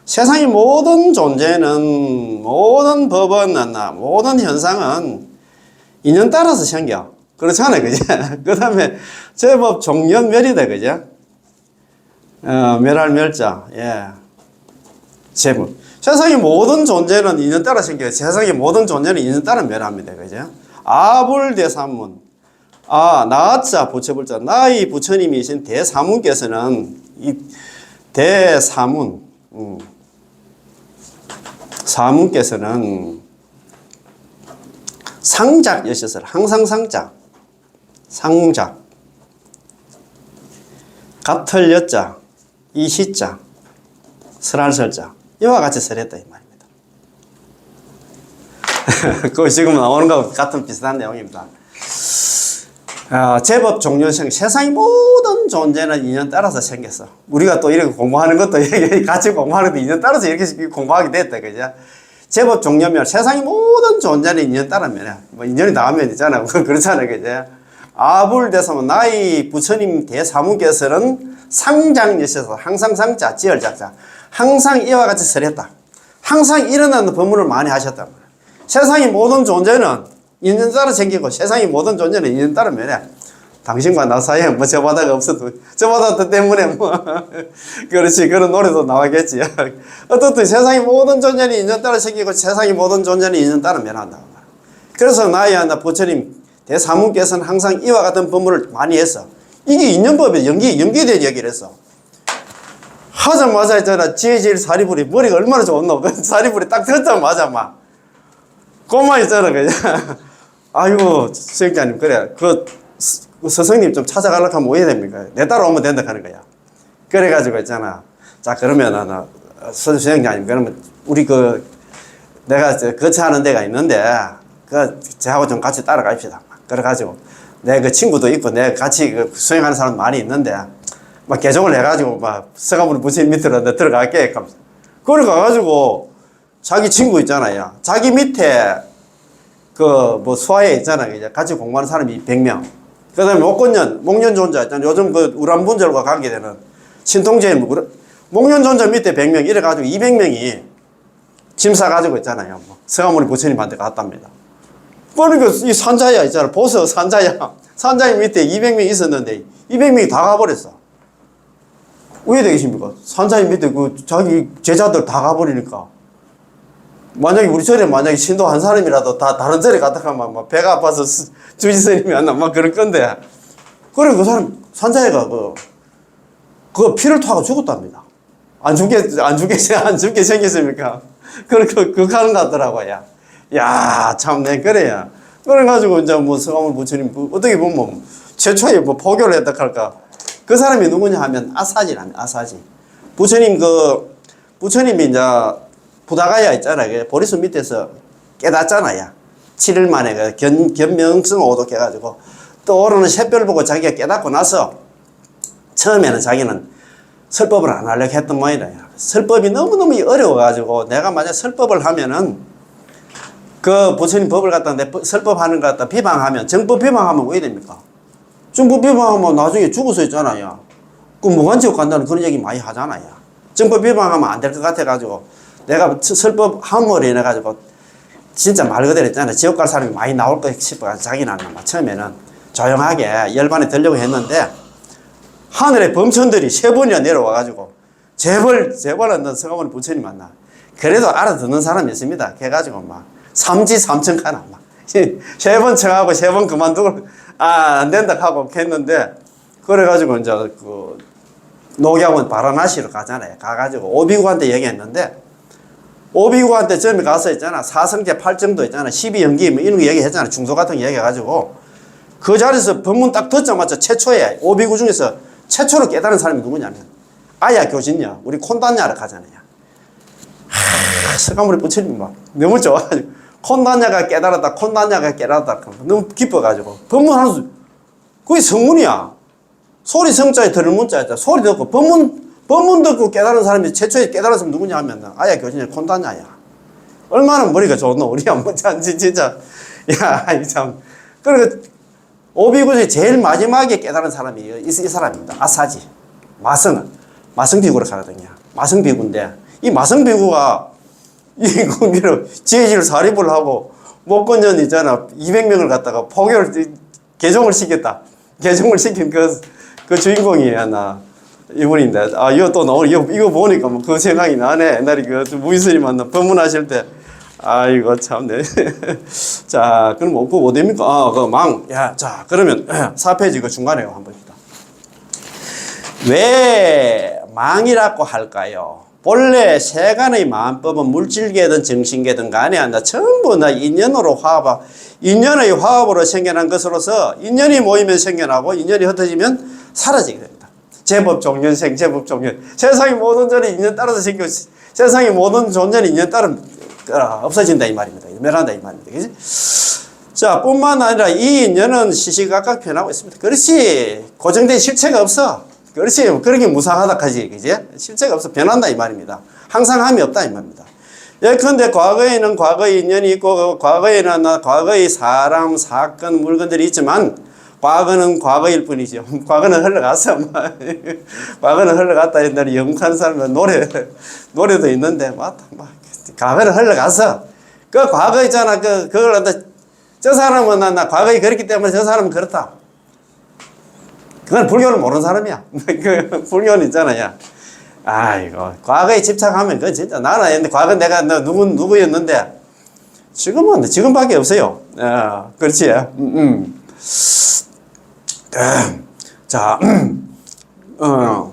A: 세상의 모든 존재는, 모든 법은, 모든 현상은 인연 따라서 생겨. 그렇잖아요, 그죠? 그 다음에 제법 종연멸이다, 그죠? 멸할 멸자, 예. 제법. 세상의 모든 존재는 인연 따라 생겨요. 세상의 모든 존재는 인연 따라 멸합니다, 그죠? 아불대사문. 나자 부처불자. 나의 부처님이신 대사문께서는 이 대사문, 사문께서는 상작여셔서 항상 상작 같을 여자 이 시자 설할설자 이와 같이 설했다 이 말입니다. 그 지금 나오는 거 같은 비슷한 내용입니다. 제법 종연생. 세상의 모든 존재는 인연 따라서 생겼어. 우리가 또 이렇게 공부하는 것도 같이 공부하는데 인연 따라서 이렇게 공부하게 됐다, 그죠? 제법 종연멸. 세상의 모든 존재는 인연 따라 멸이야. 뭐 인연이 나오면 있잖아. 그렇잖아요, 그죠? 아불대사문. 나의 부처님 대사문께서는 상장여셔서 항상 상자, 지열작자. 항상 이와 같이 설했다. 항상 일어나는 법문을 많이 하셨단 말이야. 세상의 모든 존재는 인연 따라 생기고 세상의 모든 존재는 인연 따라 멸해. 당신과 나 사이에 뭐 저 바다가 없어도 저 바다 때문에 뭐 그렇지 그런 노래도 나와겠지. 어떻든 세상의 모든 존재는 인연 따라 생기고 세상의 모든 존재는 인연 따라 멸한다. 그래서 나의 부처님 대사문께서는 항상 이와 같은 법문을 많이 했어. 이게 인연법에 연기된 얘기를 했어. 하자마자 있잖아. 지혜질 사리불이 머리가 얼마나 좋노. 그 사리불이 딱 듣자마자 막 그만 있잖아, 그냥. 아이고, 수행자님, 그래. 그 스승님 좀 찾아가려고 하면 뭐 해야 됩니까? 내 따라오면 된다 하는 거야. 그래가지고 있잖아. 자, 그러면은, 선생님, 그러면 우리 내가 거처하는 데가 있는데, 저하고 좀 같이 따라갑시다. 그래가지고, 내 그 친구도 있고, 내 같이 수행하는 사람 많이 있는데, 막 개종을 해가지고, 막 서가모니 부처님 밑으로 내 들어갈게. 그래 가가지고, 자기 친구 있잖아요. 자기 밑에, 수화에 있잖아요. 이제 같이 공부하는 사람이 100명. 그 다음에 목련존자 있잖아요. 요즘 우란분절과 관계되는 신통제일, 목련존자 밑에 100명, 이래가지고 200명이 짐 싸가지고 있잖아요. 서가모니 부처님한테 갔답니다. 그러니까 이 산자야 있잖아. 보석 산자야. 산자야 밑에 200명 있었는데 200명이 다 가버렸어. 왜 되겠습니까? 산자야 밑에 자기 제자들 다 가버리니까. 만약에 우리 절에 만약에 신도 한 사람이라도 다 다른 절에 갔다 가면 막 배가 아파서 주지스님이 안 나, 막 그럴 건데. 그래, 그 사람, 산자애가 피를 토하고 죽었답니다. 안 죽게 생겼습니까? 그렇게 하는 것 같더라고요. 야, 참, 내, 그래야. 그래가지고, 이제 서가모니 부처님, 어떻게 보면, 최초에 포교를 했다 할까. 그 사람이 누구냐 하면, 아사지랍니다, 아사지. 부처님이 이제, 부다가야 있잖아요. 보리수 밑에서 깨닫잖아요. 7일 만에 견명성 오도 깨가지고, 또 오르는 샛별 보고 자기가 깨닫고 나서, 처음에는 자기는 설법을 안 하려고 했던 모양이에요. 설법이 너무너무 어려워가지고, 내가 만약 설법을 하면은, 부처님 법을 갖다 설법하는 것 갖다 비방하면, 정법 비방하면 왜 됩니까? 정법 비방하면 나중에 죽어서 있잖아요. 무간지옥 간다는 그런 얘기 많이 하잖아요. 정법 비방하면 안 될 것 같아가지고, 내가 설법 함으로 인해가지고, 진짜 말 그대로 있잖아요. 지옥 갈 사람이 많이 나올 것 싶어가지고, 자기는 처음에는 조용하게 열반에 들려고 했는데, 하늘의 범천들이 3번이나 내려와가지고, 재벌은 서가모니 부처님 만나. 그래도 알아듣는 사람이 있습니다. 그래가지고 삼지삼천가나 3번 청하고 3번 그만두고, 안 된다 하고 했는데, 그래가지고 이제 녹약원 바라나시로 가잖아요. 가가지고 오비구한테 얘기했는데, 오비구한테 처음에 가서 있잖아. 사성제 8정도 있잖아. 12연기 뭐 이런 거 얘기했잖아. 중도 같은 거 얘기해가지고, 그 자리에서 법문 딱 듣자마자 최초에 오비구 중에서 최초로 깨달은 사람이 누구냐면, 아야 교진녀, 우리 콘단냐를 가잖아요. 서가모니 부처님이 너무 좋아가지고, 콘단냐가 깨달았다, 너무 기뻐가지고, 법문하면서, 그게 성문이야. 소리 성자에 들을 문자였다. 소리 듣고, 법문 듣고 깨달은 사람이 최초에 깨달은 사람이 누구냐 하면, 아야 교진녀 콘단냐야. 얼마나 머리가 좋노, 우리야. 진짜. 야, 참. 그리고, 오비구에서 제일 마지막에 깨달은 사람이 이 사람입니다. 아사지. 마성비구로 가거든요. 마성비구인데, 이 마성비구가 지혜질 사립을 하고, 목건년 있잖아. 200명을 갖다가 개종을 시켰다. 개종을 시킨 그 주인공이 이분인데, 이거 보니까 그 생각이 나네. 옛날에 무인스님 만나 법문하실 때, 이거 참네. 자, 그럼 그거 어디입니까? 자, 그러면 4페이지 그 중간에 한번 봅시다. 왜 망이라고 할까요? 본래 세간의 마음법은 물질계든 정신계든 간에 전부 인연의 화합으로 생겨난 것으로서 인연이 모이면 생겨나고 인연이 흩어지면 사라지게 됩니다. 제법종연생, 제법종연. 세상의 모든 전이 인연 따라서 생기고 세상의 모든 존재는 인연 따라 없어진다 이 말입니다. 멸한다 이 말입니다. 그지? 자, 뿐만 아니라 이 인연은 시시각각 변하고 있습니다. 그렇지. 고정된 실체가 없어. 그렇지. 그렇게 무상하다 하지. 그지? 실체가 없어. 변한다 이 말입니다. 항상 함이 없다 이 말입니다. 예컨대 과거에는 과거의 인연이 있고 과거에는 과거의 사람, 사건, 물건들이 있지만 과거는 과거일 뿐이죠. 과거는 흘러갔어. 과거는 흘러갔다. 옛날에 영국하는 사람은 노래도 있는데 과거는 흘러갔어. 그 과거 있잖아. 그걸 한다. 저 사람은 나 과거에 그랬기 때문에 저 사람은 그렇다. 그건 불교를 모르는 사람이야. 불교는 있잖아요. 아이고, 과거에 집착하면 그건 진짜 나는 했는데 과거 내가 누구였는데 지금밖에 없어요. 그렇지. 자,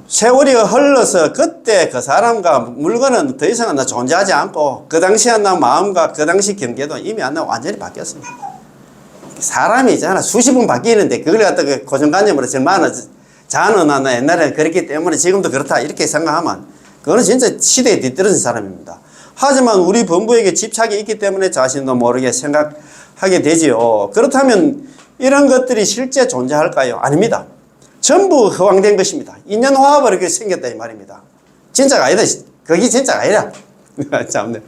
A: 세월이 흘러서 그때 그 사람과 물건은 더 이상 존재하지 않고 그 당시 마음과 그 당시 경계도 이미 완전히 바뀌었습니다. 사람이 있잖아. 수십 번 바뀌는데 그걸 갖다가 고정관념으로 절만은 자는 나 옛날에 그랬기 때문에 지금도 그렇다 이렇게 생각하면 그거는 진짜 시대에 뒤떨어진 사람입니다. 하지만 우리 본부에게 집착이 있기 때문에 자신도 모르게 생각하게 되지요. 그렇다면 이런 것들이 실제 존재할까요? 아닙니다. 전부 허황된 것입니다. 인연화합을 이렇게 생겼다 이 말입니다. 진짜가 아니다. 그게 진짜가 아니라. 참네.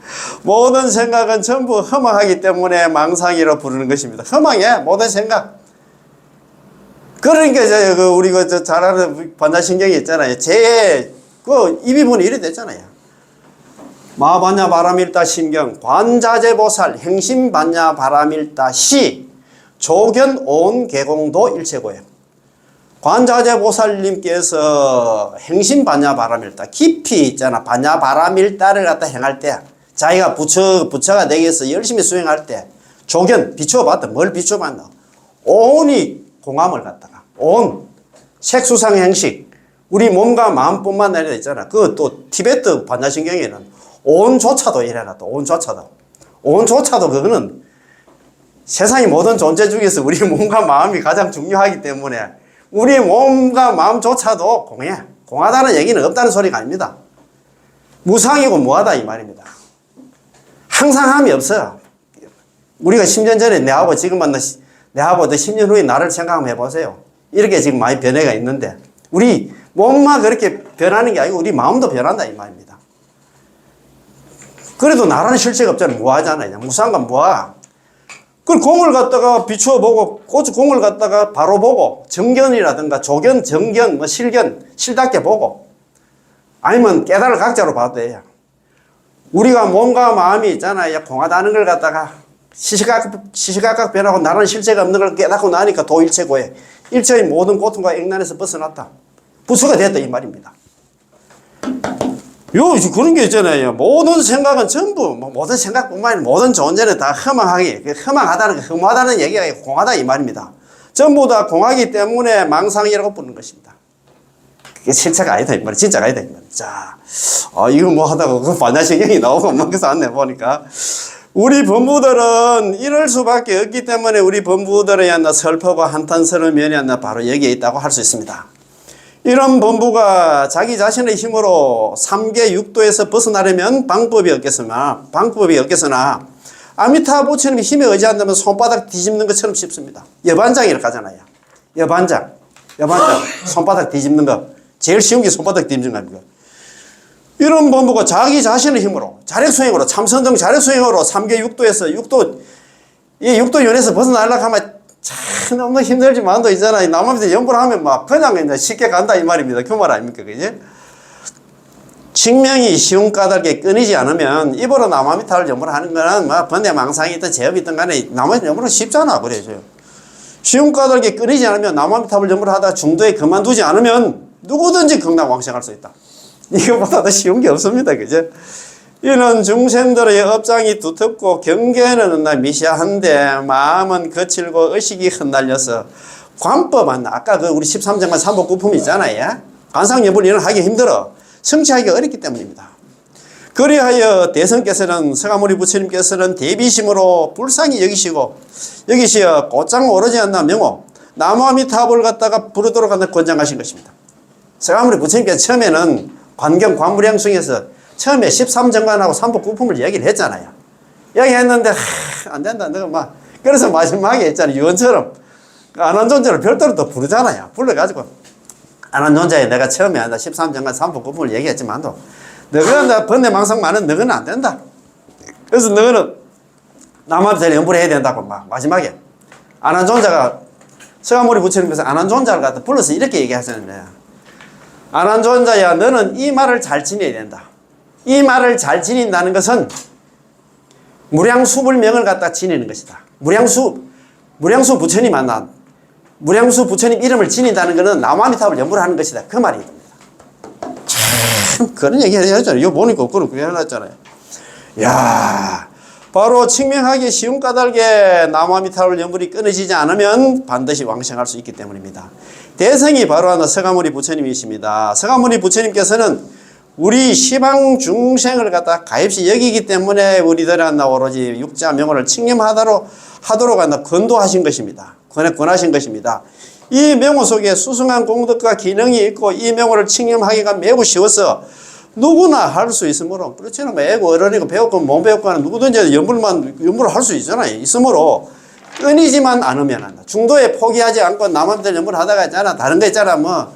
A: 모든 생각은 전부 허망하기 때문에 망상이라 부르는 것입니다. 허망해. 모든 생각. 그러니까 우리 잘 아는 반야신경이 있잖아요. 그 입이분이 이래 됐잖아요. 마반야 바라밀다 심경 관자재보살 행심반야 바라밀다 시 조견 온 개공도 일체고요. 관자재보살님께서 행심반야 바라밀다 깊이 있잖아. 반야 바라밀다를 갖다 행할 때 자기가 부처가 되겠어 열심히 수행할 때 조견 비추어봤다. 뭘 비추어봤나? 온이 공함을 갖다가 온 색수상 행식 우리 몸과 마음뿐만 아니라 있잖아. 그 또 티베트 반야신경에는 온조차도 이래놨다. 온조차도 그거는 세상의 모든 존재 중에서 우리 몸과 마음이 가장 중요하기 때문에 우리 몸과 마음조차도 공해. 공하다는 얘기는 없다는 소리가 아닙니다. 무상이고 무하다 이 말입니다. 항상함이 없어요. 우리가 10년 전에 내하고 지금 만나 내하고 10년 후에 나를 생각 한번 해보세요. 이렇게 지금 많이 변해가 있는데 우리 몸만 그렇게 변하는 게 아니고 우리 마음도 변한다 이 말입니다. 그래도 나라는 실체가 없잖아요. 무하잖아요. 무상한 건 무하. 그 공을 갖다가 비추어 보고 공을 갖다가 바로 보고 정견이라든가 조견, 정견, 뭐 실견, 실답게 보고 아니면 깨달을 각자로 봐도 돼요. 우리가 몸과 마음이 있잖아요. 공하다는 걸 갖다가 시시각각 변하고 나라는 실체가 없는 걸 깨닫고 나니까 도일체고해. 일체의 모든 고통과 액난에서 벗어났다. 부처가 됐다 이 말입니다. 그런 게 있잖아요. 모든 생각은 전부, 모든 생각뿐만 아니라 모든 존재는 다 허망하게, 허망하다는, 허무하다는 얘기가 아니고 공하다 이 말입니다. 전부 다 공하기 때문에 망상이라고 부르는 것입니다. 그게 실체가 아니다 이 말이에요. 진짜가 아니다 이 말이에요. 자, 이거 뭐 하다가 그 반야신경이 나오고 막 그래서 안내 보니까 우리 범부들은 이럴 수밖에 없기 때문에 우리 범부들의 슬프고 한탄스러운 면이 바로 여기에 있다고 할 수 있습니다. 이런 범부가 자기 자신의 힘으로 3계 6도에서 벗어나려면 방법이 없겠으나 아미타 부처님의 힘에 의지한다면 손바닥 뒤집는 것처럼 쉽습니다. 여반장이라고 하잖아요. 여반장 손바닥 뒤집는 거 제일 쉬운 게 손바닥 뒤집는 겁니다. 이런 범부가 자기 자신의 힘으로 자력수행으로 참선등 자력수행으로 3계 6도에서 이 6도 연에서 벗어나려고 하면 참 너무 힘들지만도 있잖아요. 남한테 연구를 하면 막 그냥 쉽게 간다 이 말입니다. 그 말 아닙니까? 그지? 칭명이 쉬운 까닭에 끊이지 않으면 입으로 남아미타를 연구를 하는 거는 뭐 번뇌망상이 있든 제업이 있든 간에 남아미타 연구는 쉽잖아. 그래요. 쉬운 까닭에 끊이지 않으면 남아미타를 연구를 하다 중도에 그만두지 않으면 누구든지 극락왕생할 수 있다. 이거보다 더 쉬운 게 없습니다. 그죠? 이는 중생들의 업장이 두텁고 경계는 미시한데 마음은 거칠고 의식이 흩날려서 관법은 아까 그 우리 13장만 삼복구품 있잖아요. 관상여부를 이런 하기 힘들어. 성취하기가 어렵기 때문입니다. 그리하여 대성께서는 서가모니 부처님께서는 대비심으로 불쌍히 여기시어 곧장 오르지 않나 명호 나무아미타불을 갖다가 부르도록 한다 권장하신 것입니다. 서가모니 부처님께서 처음에는 관무량승에서 처음에 13정관하고 삼복구품을 얘기를 했잖아요. 얘기했는데 안 된다. 너가 막 그래서 마지막에 했잖아요. 유언처럼 안한존자를 별도로 또 부르잖아요. 불러가지고 안한존자에 내가 처음에 13정관 삼복구품을 얘기했지만도 너가 번뇌망상 많은 너는 안 된다. 그래서 너는 남한테 연불을 해야 된다고 막 마지막에 안한존자가 서가모니 부처님께서 안한존자를 갖다 불러서 이렇게 얘기하셨는데 안한존자야 너는 이 말을 잘 지내야 된다. 이 말을 잘 지닌다는 것은 무량수불명을 갖다 지니는 것이다. 무량수 부처님 만나 무량수 부처님 이름을 지닌다는 것은 나무아미타불을 연불을 하는 것이다. 그 말이 됩니다. 참 그런 얘기 해야잖아요. 이거 보니까 그런 거 해놨잖아요. 야, 바로 증명하기 쉬운 까닭에 나무아미타불 연불이 끊어지지 않으면 반드시 왕생할 수 있기 때문입니다. 대성이 바로 서가모니 부처님이십니다. 서가모니 부처님께서는 우리 시방 중생을 갖다 가입시 여기기 때문에 우리들은 오로지 육자 명호를 칭념하도록 한다 권도하신 것입니다. 권하신 것입니다. 이 명호 속에 수승한 공덕과 기능이 있고 이 명호를 칭념하기가 매우 쉬워서 누구나 할 수 있으므로, 그렇잖아요. 뭐 애고 어른이고 배웠고 못 배웠거나 누구든지 연불을 할 수 있잖아요. 있으므로 끊이지만 않으면 한다. 중도에 포기하지 않고 남한테 연불 하다가 있잖아. 다른 거 있잖아. 뭐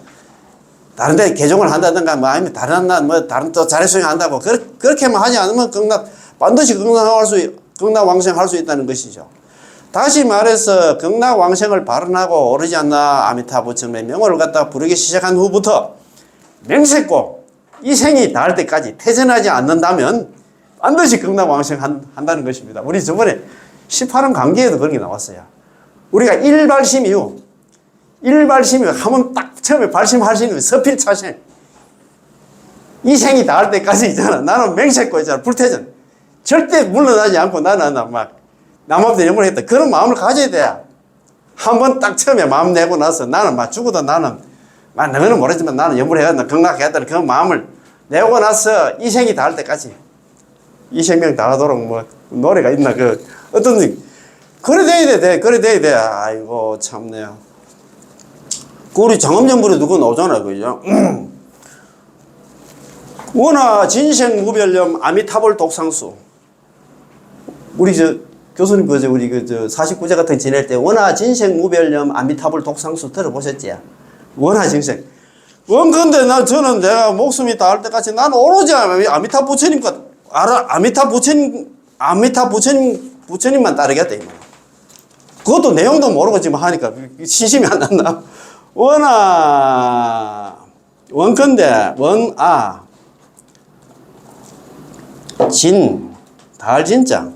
A: 다른 데 개종을 한다든가 뭐 아니면 다른 또 자리수행 한다고 그렇게만 하지 않으면 반드시 극락왕생할 수 있다는 것이죠. 다시 말해서 극락왕생을 발언하고 오르지 않나 아미타 부처님의 명호를 갖다 부르기 시작한 후부터 맹세코 이 생이 닿을 때까지 퇴전하지 않는다면 반드시 극락왕생 한다는 것입니다. 우리 저번에 18원 강기에도 그런 게 나왔어요. 우리가 일발심 이후 하면 딱 처음에 발심할 수 있는 서필차생. 이 생이 닿을 때까지 있잖아. 나는 맹세코 있잖아. 불퇴전. 절대 물러나지 않고 나는 막 남한테 염불했다. 그런 마음을 가져야 돼. 한번 딱 처음에 마음 내고 나서 나는 막 죽어도 나는 너는 모르지만 나는 염불해야 극락해야겠다는 그 마음을 내고 나서 이 생이 닿을 때까지 이 생명 닿도록 뭐 노래가 있나 어떤 그래 돼야 돼. 아이고 참네요. 우리 장엄연불에 누구 나오잖아, 그죠? 원하 진생 무별념 아미타불 독상수. 우리 교수님 우리 49제 같은 거 지낼 때 원하 진생 무별념 아미타불 독상수 들어보셨지? 원하 진생. 근데 저는 내가 목숨이 닿을 때까지 나는 오로지 아미타 부처님 알아. 아미타 부처님만 따르겠다, 이 말. 그것도 내용도 모르고 지금 하니까 신심이 안 난다. 원컨대 달 진짜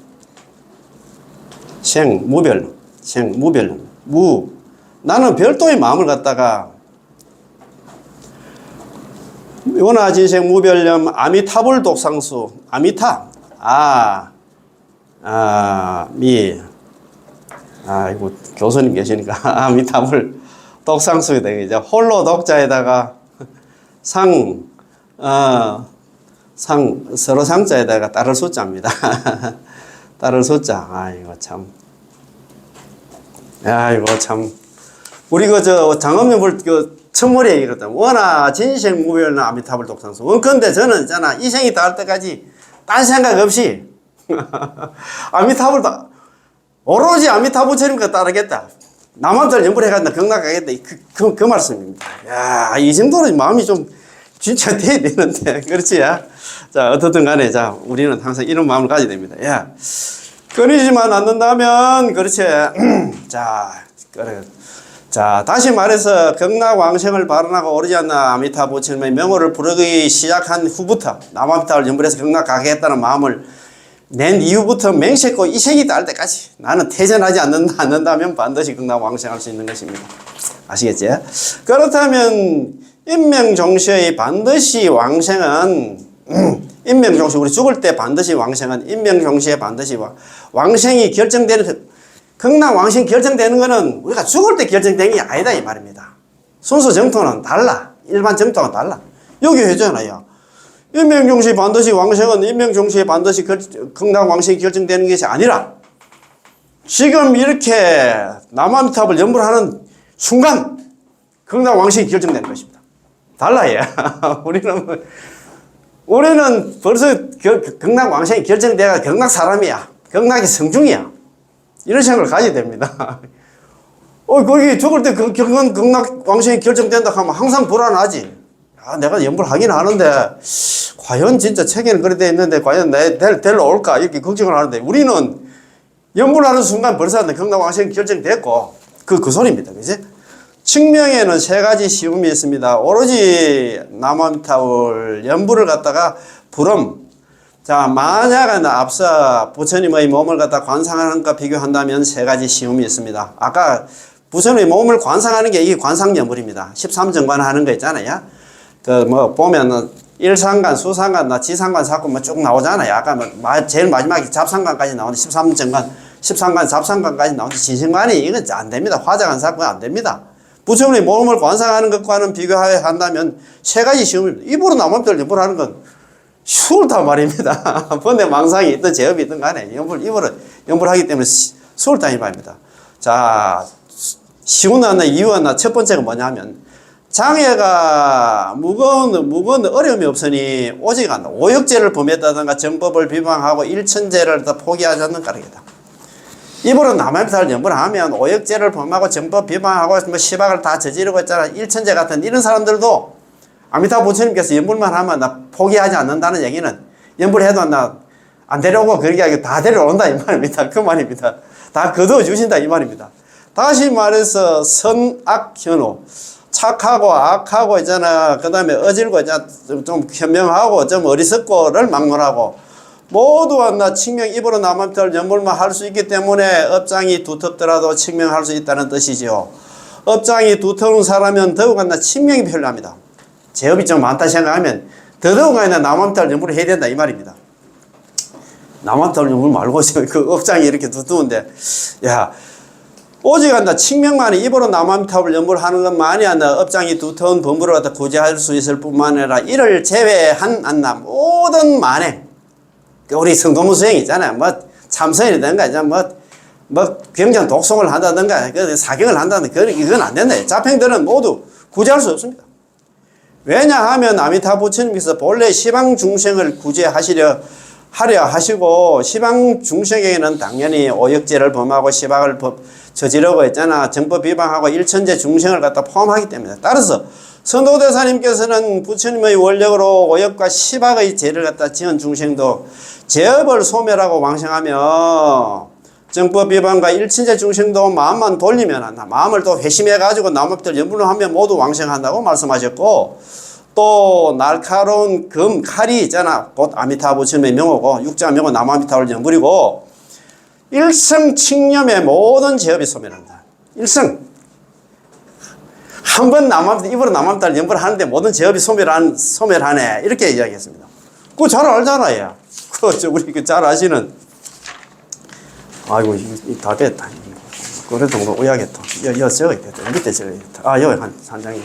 A: 무별 나는 별도의 마음을 갖다가 원하 진생 무별념 아미타불 독상수 아미타 이거 교수님 계시니까 아미타불 독상수에 되겠죠. 홀로 독자에다가 서로 상자에다가 따를 숫자입니다. 따를 숫자. 아이고 참. 우리 장엄연불 첫머리에 이렇다. 원하 진생 무별념 아미타불 독상수. 원컨대 저는 있잖아. 이 생이 닿을 때까지 딴 생각 없이 아미타불 오로지 아미타 부처님과 따르겠다. 남한테 연불해간다. 극락가겠다. 그 말씀입니다. 야, 이 정도는 마음이 좀 진짜 돼야 되는데. 그렇지? 자, 어떻든 간에, 우리는 항상 이런 마음을 가져야 됩니다. 야, 끊이지만 않는다면, 그렇지. 자, 다시 말해서 극락왕생을 발언하고 오르지 않나 아미타 부처님의 명호를 부르기 시작한 후부터 남아미타를 연불해서 극락 가겠다는 마음을 낸 이후부터 맹세코 이 생이 닿을 때까지 나는 퇴전하지 않는다면 반드시 극락왕생할 수 있는 것입니다. 아시겠지? 그렇다면 인명종시의 반드시 왕생은 인명종시 우리 죽을 때 반드시 왕생은 인명종시에 반드시 왕생이 결정되는 극락왕생 결정되는 거는 우리가 죽을 때 결정된 게 아니다 이 말입니다. 순수 정토는 달라. 일반 정토가 달라. 여기 해잖아요. 인명종시 반드시 왕생은 인명종시에 반드시 극락왕생이 결정되는 것이 아니라 지금 이렇게 남아미탑을 연불하는 순간 극락왕생이 결정되는 것입니다. 달라요. 우리는 벌써 극락왕생이 결정돼가 극락사람이야. 극락의 성중이야. 이런 생각을 가져야 됩니다. 거기 죽을 때 극락왕생이 결정된다 하면 항상 불안하지. 내가 연불하긴 하는데 과연 진짜 책에는 그렇게 돼 있는데 과연 데리러 올까 이렇게 걱정을 하는데 우리는 연불하는 순간 벌써 극락왕생이 결정됐고 그 소리입니다. 그지? 측명에는 세 가지 시험이 있습니다. 오로지 남아미타불 연불을 갖다가 만약 앞서 부처님의 몸을 갖다 관상하는 것과 비교한다면 세 가지 시험이 있습니다. 아까 부처님의 몸을 관상하는 게 이게 관상연불입니다. 13정관 하는 거 있잖아요. 보면은 일상관, 수상관, 지상관, 사건 쭉 나오잖아요. 아까 제일 마지막에 잡상관까지 나오는데 13정관, 13관, 잡상관까지 나오는데 진신관이 이건 안 됩니다. 화장한 사건 안 됩니다. 부처님의 몸을 관상하는 것과는 비교한다면 세 가지 시험입니다. 입으로 나무함탑을 연불하는 건 수월다 말입니다. 번뇌 망상이 있든 제업이 있든 간에 입으로 연불하기 때문에 수월다 이 말입니다. 자, 시운하나 이유하나 첫 번째가 뭐냐면 장애가 무거운 어려움이 없으니 오직 오역죄를 범했다든가 정법을 비방하고 일천죄를 다 포기하지 않는 까닭이다. 입으로 남한타를 연불하면 오역죄를 범하고 정법 비방하고 뭐 시박을 다 저지르고 있잖아. 일천죄 같은 이런 사람들도 아미타 부처님께서 연불만 하면 나 포기하지 않는다는 얘기는 연불해도 나 안 데려오고 그렇게 하기 다 데려온다 이 말입니다. 그 말입니다. 다 거두어 주신다 이 말입니다. 다시 말해서 선악현호 착하고 악하고 있잖아. 그 다음에 어질고 있잖아. 좀 현명하고 좀 어리석고를 막론하고 모두 나 칙명 입으로 남한타를 연불만 할 수 있기 때문에 업장이 두텁더라도 칙명할 수 있다는 뜻이죠. 업장이 두터운 사람은 더욱나 칙명이 필요합니다. 제업이 좀 많다 생각하면 더더욱나 남한타를 연불을 해야 된다 이 말입니다. 남한타를 연불 말고 그 업장이 이렇게 두터운데 야 오직 칙명만이 입으로 남한탑을 연불하는 것만이 업장이 두터운 법무를 갖다 구제할 수 있을 뿐만 아니라 이를 제외한 모든 만행 우리 성도무 수행 있잖아요. 뭐 참선이라든가 뭐 병정 독송을 한다든가 사경을 한다든가 이건 안 된다. 자평들은 모두 구제할 수 없습니다. 왜냐하면 아미타 부처님께서 본래 시방 중생을 구제하시려 하시고 시방 중생에게는 당연히 오역죄를 범하고 시박을 저지르고 있잖아. 정법 비방하고 일천제 중생을 갖다 포함하기 때문에 따라서 선도대사님께서는 부처님의 원력으로 오역과 시박의 죄를 갖다 지은 중생도 제업을 소멸하고 왕생하며 정법 비방과 일천제 중생도 마음만 돌리면 마음을 또 회심해 가지고 남업들 연분을 하면 모두 왕생한다고 말씀하셨고 또 날카로운 금 칼이 있잖아. 곧 아미타 부처님의 명호고 육자 명호 남아미타를 연불이고 일성칙념의 모든 제업이 소멸한다. 일성 한 번 입으로 남아미타를 연불하는데 모든 제업이 소멸하네 이렇게 이야기했습니다. 그거 잘 알잖아요. 우리 잘 아시는 아이고 다 됐다. 그래도 뭐 의하겠다. 적어야겠다. 밑에 적어야겠다. 여기 한 장이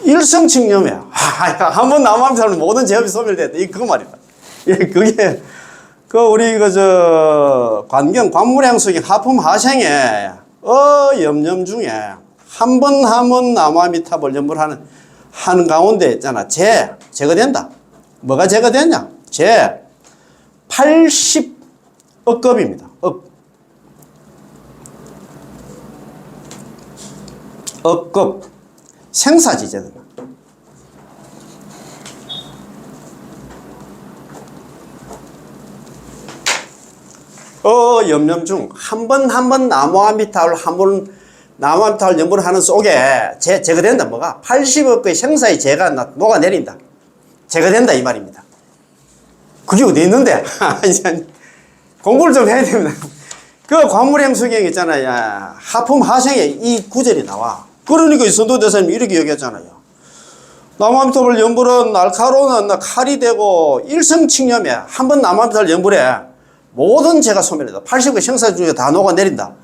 A: 일성칙념이야. 한 번 남아미타는 모든 제업이 소멸됐다. 그거 말이다. 그게 우리 관경 관무량수기 하품 하생에 염염 중에 한 번 남아미탑을 연불하는 가운데 있잖아. 제거된다. 뭐가 제거됐냐? 80억급입니다. 억급 생사지제다. 염염 중 한 번 나무아미타를 나무아미타를 연불하는 속에 제거된다. 뭐가 80억의 생사의 죄가 녹아내린다. 제거된다 이 말입니다. 그게 어디 있는데? 공부를 좀 해야 됩니다. 그 관무량수경 있잖아요. 하품 하생에 이 구절이 나와. 그러니까 이 선도대사님이 이렇게 얘기했잖아요. 나무아미타를 연불은 날카로운 칼이 되고 일성칙념에 한 번 나무아미타를 연불해 모든 죄가 소멸이다. 80의 생사 중에 다 녹아내린다.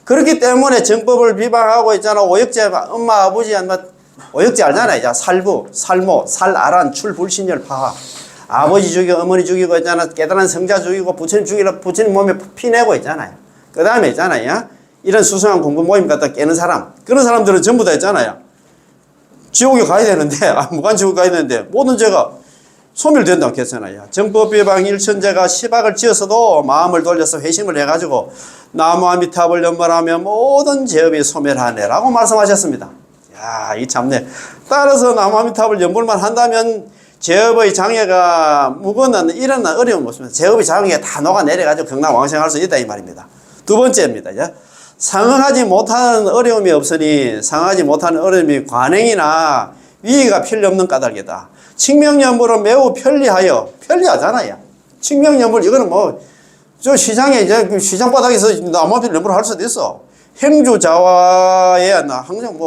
A: 그렇기 때문에 정법을 비방하고 있잖아. 오역죄, 엄마, 아버지, 오역죄 알잖아요. 살부, 살모, 살아란, 출불신열, 파화. 아버지 죽이고, 어머니 죽이고 있잖아. 깨달은 성자 죽이고, 부처님 죽이고, 부처님 몸에 피내고 있잖아요. 그 다음에 있잖아요. 이런 수상한 공부 모임 갖다 깨는 사람. 그런 사람들은 전부 다 있잖아요. 지옥에 가야 되는데, 무간지옥에 가야 되는데, 모든 죄가 소멸된다 했잖아요. 정법 비방 일천제가 시박을 지어서도 마음을 돌려서 회심을 해가지고 나무아미탑을 연불하면 모든 제업이 소멸하네라고 말씀하셨습니다. 야, 이 참네. 따라서 나무아미탑을 연불만 한다면 제업의 장애가 무거운 이런 어려움 없습니다. 제업의 장애가 다 녹아내려가지고 경락왕생할 수 있다 이 말입니다. 두 번째입니다. 상응하지 못하는 어려움이 없으니 상응하지 못하는 어려움이 관행이나 위의가 필요 없는 까닭이다. 칙명연불은 매우 편리하잖아요. 칙명연불, 이거는 저 시장에, 시장 바닥에서 나무아미타를 연불을 할 수도 있어. 행주자와에, 항상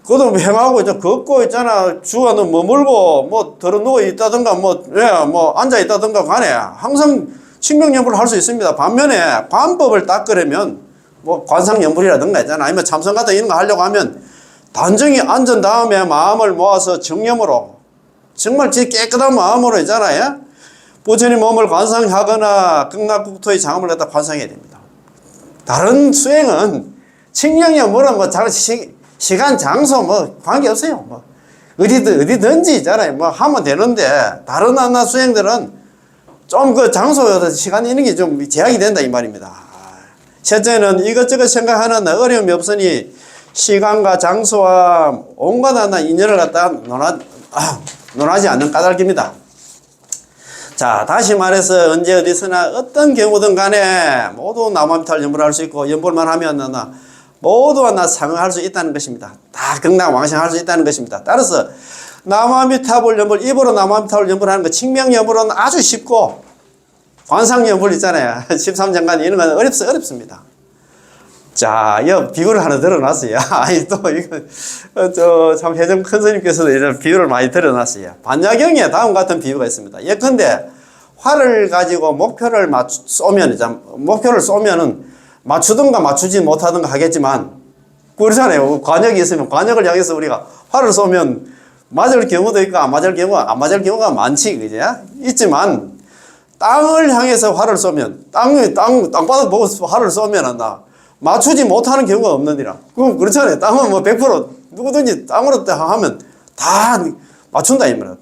A: 그것도 행하고, 걷고 있잖아. 주와는 머물고, 들어 누워 있다든가, 앉아 있다든가 간에 항상 칙명연불을 할 수 있습니다. 반면에 관법을 닦으려면 뭐 관상연불이라든가 있잖아. 아니면 참선 같은 이런 거 하려고 하면 단정히 앉은 다음에 마음을 모아서 정념으로 정말 제 깨끗한 마음으로 있잖아요. 부처님 몸을 관상하거나 극락국토의 장엄을 갖다 관상해야 됩니다. 다른 수행은 칭령연불은 뭐 시간 장소 뭐 관계없어요. 뭐 어디든지 있잖아요. 뭐 하면 되는데 다른 하나 수행들은 좀 그 장소 시간 있는 게 좀 제약이 된다 이 말입니다. 첫째는 이것저것 생각하는 어려움이 없으니 시간과 장소와 온갖 하나 인연을 갖다 논하지 않는 까닭입니다. 자, 다시 말해서 언제 어디서나 어떤 경우든 간에 모두 나무아미타불 연불할 수 있고 연불만 하면 모두 하나 상응할 수 있다는 것입니다. 다 극락왕생할 수 있다는 것입니다. 따라서 나무아미타불 연불, 입으로 나무아미타불 연불하는 거 칭명연불은 아주 쉽고 관상연불 있잖아요. 13장간 이런 건 어렵습니다. 자, 이 비유를 하나 들어놨어요. 아니, 또, 이거, 참, 혜정 큰 스님께서도 이런 비유를 많이 들어놨어요. 반야경에 다음 같은 비유가 있습니다. 예컨대, 활을 가지고 목표를 쏘면은, 맞추든가 맞추지 못하든가 하겠지만, 그렇잖아요. 관역이 있으면, 관역을 향해서 우리가 활을 쏘면, 맞을 경우도 있고, 안 맞을 경우가 많지, 그죠? 있지만, 땅을 향해서 활을 쏘면, 땅바닥 보고 활을 쏘면, 맞추지 못하는 경우가 없느니라. 그럼 그렇잖아요. 땅은 뭐 100% 누구든지 땅으로 하면 다 맞춘다 이 말이야.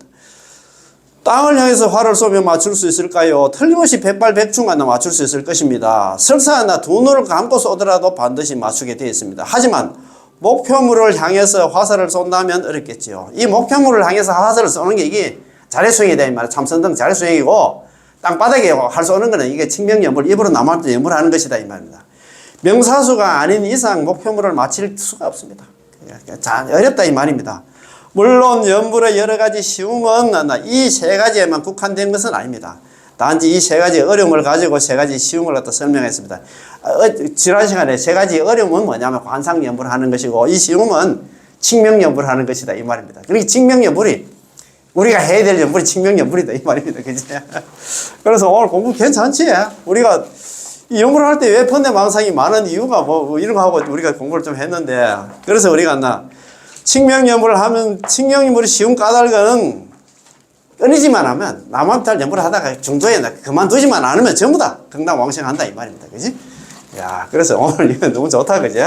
A: 땅을 향해서 활을 쏘면 맞출 수 있을까요? 틀림없이 백발백중간 맞출 수 있을 것입니다. 설사 두 눈을 감고 쏘더라도 반드시 맞추게 되어 있습니다. 하지만 목표물을 향해서 화살을 쏜다면 어렵겠지요. 이 목표물을 향해서 화살을 쏘는 게 이게 자례수행이다 이 말이야. 참선등 자례수행이고 땅바닥에 활 쏘는 거는 이게 칭명연불, 입으로 나무아미타불 연불하는 것이다 이 말입니다. 명사수가 아닌 이상 목표물을 맞힐 수가 없습니다. 자, 어렵다 이 말입니다. 물론 연불의 여러 가지 쉬움은 이 세 가지에만 국한된 것은 아닙니다. 단지 이 세 가지 어려움을 가지고 세 가지 쉬움을 갖다 설명했습니다. 지난 시간에 세 가지 어려움은 뭐냐면 관상연불 하는 것이고 이 쉬움은 칭명연불 하는 것이다 이 말입니다. 그러니까 칭명연불이 우리가 해야 될 연불이 칭명연불이다 이 말입니다. 그치? 그래서 오늘 공부 괜찮지? 우리가 이 연불을 할 때 왜 번뇌망상이 많은 이유가 뭐 이런 거 하고 우리가 공부를 좀 했는데 그래서 우리가 칭명연불을 하면 칭명연불이 쉬운 까닭은 끊이지만 하면 나무아미타불 연불을 하다가 중도에 그만두지만 않으면 전부 다 극락왕생한다 이 말입니다. 그지? 야, 그래서 오늘 이거 너무 좋다 그지?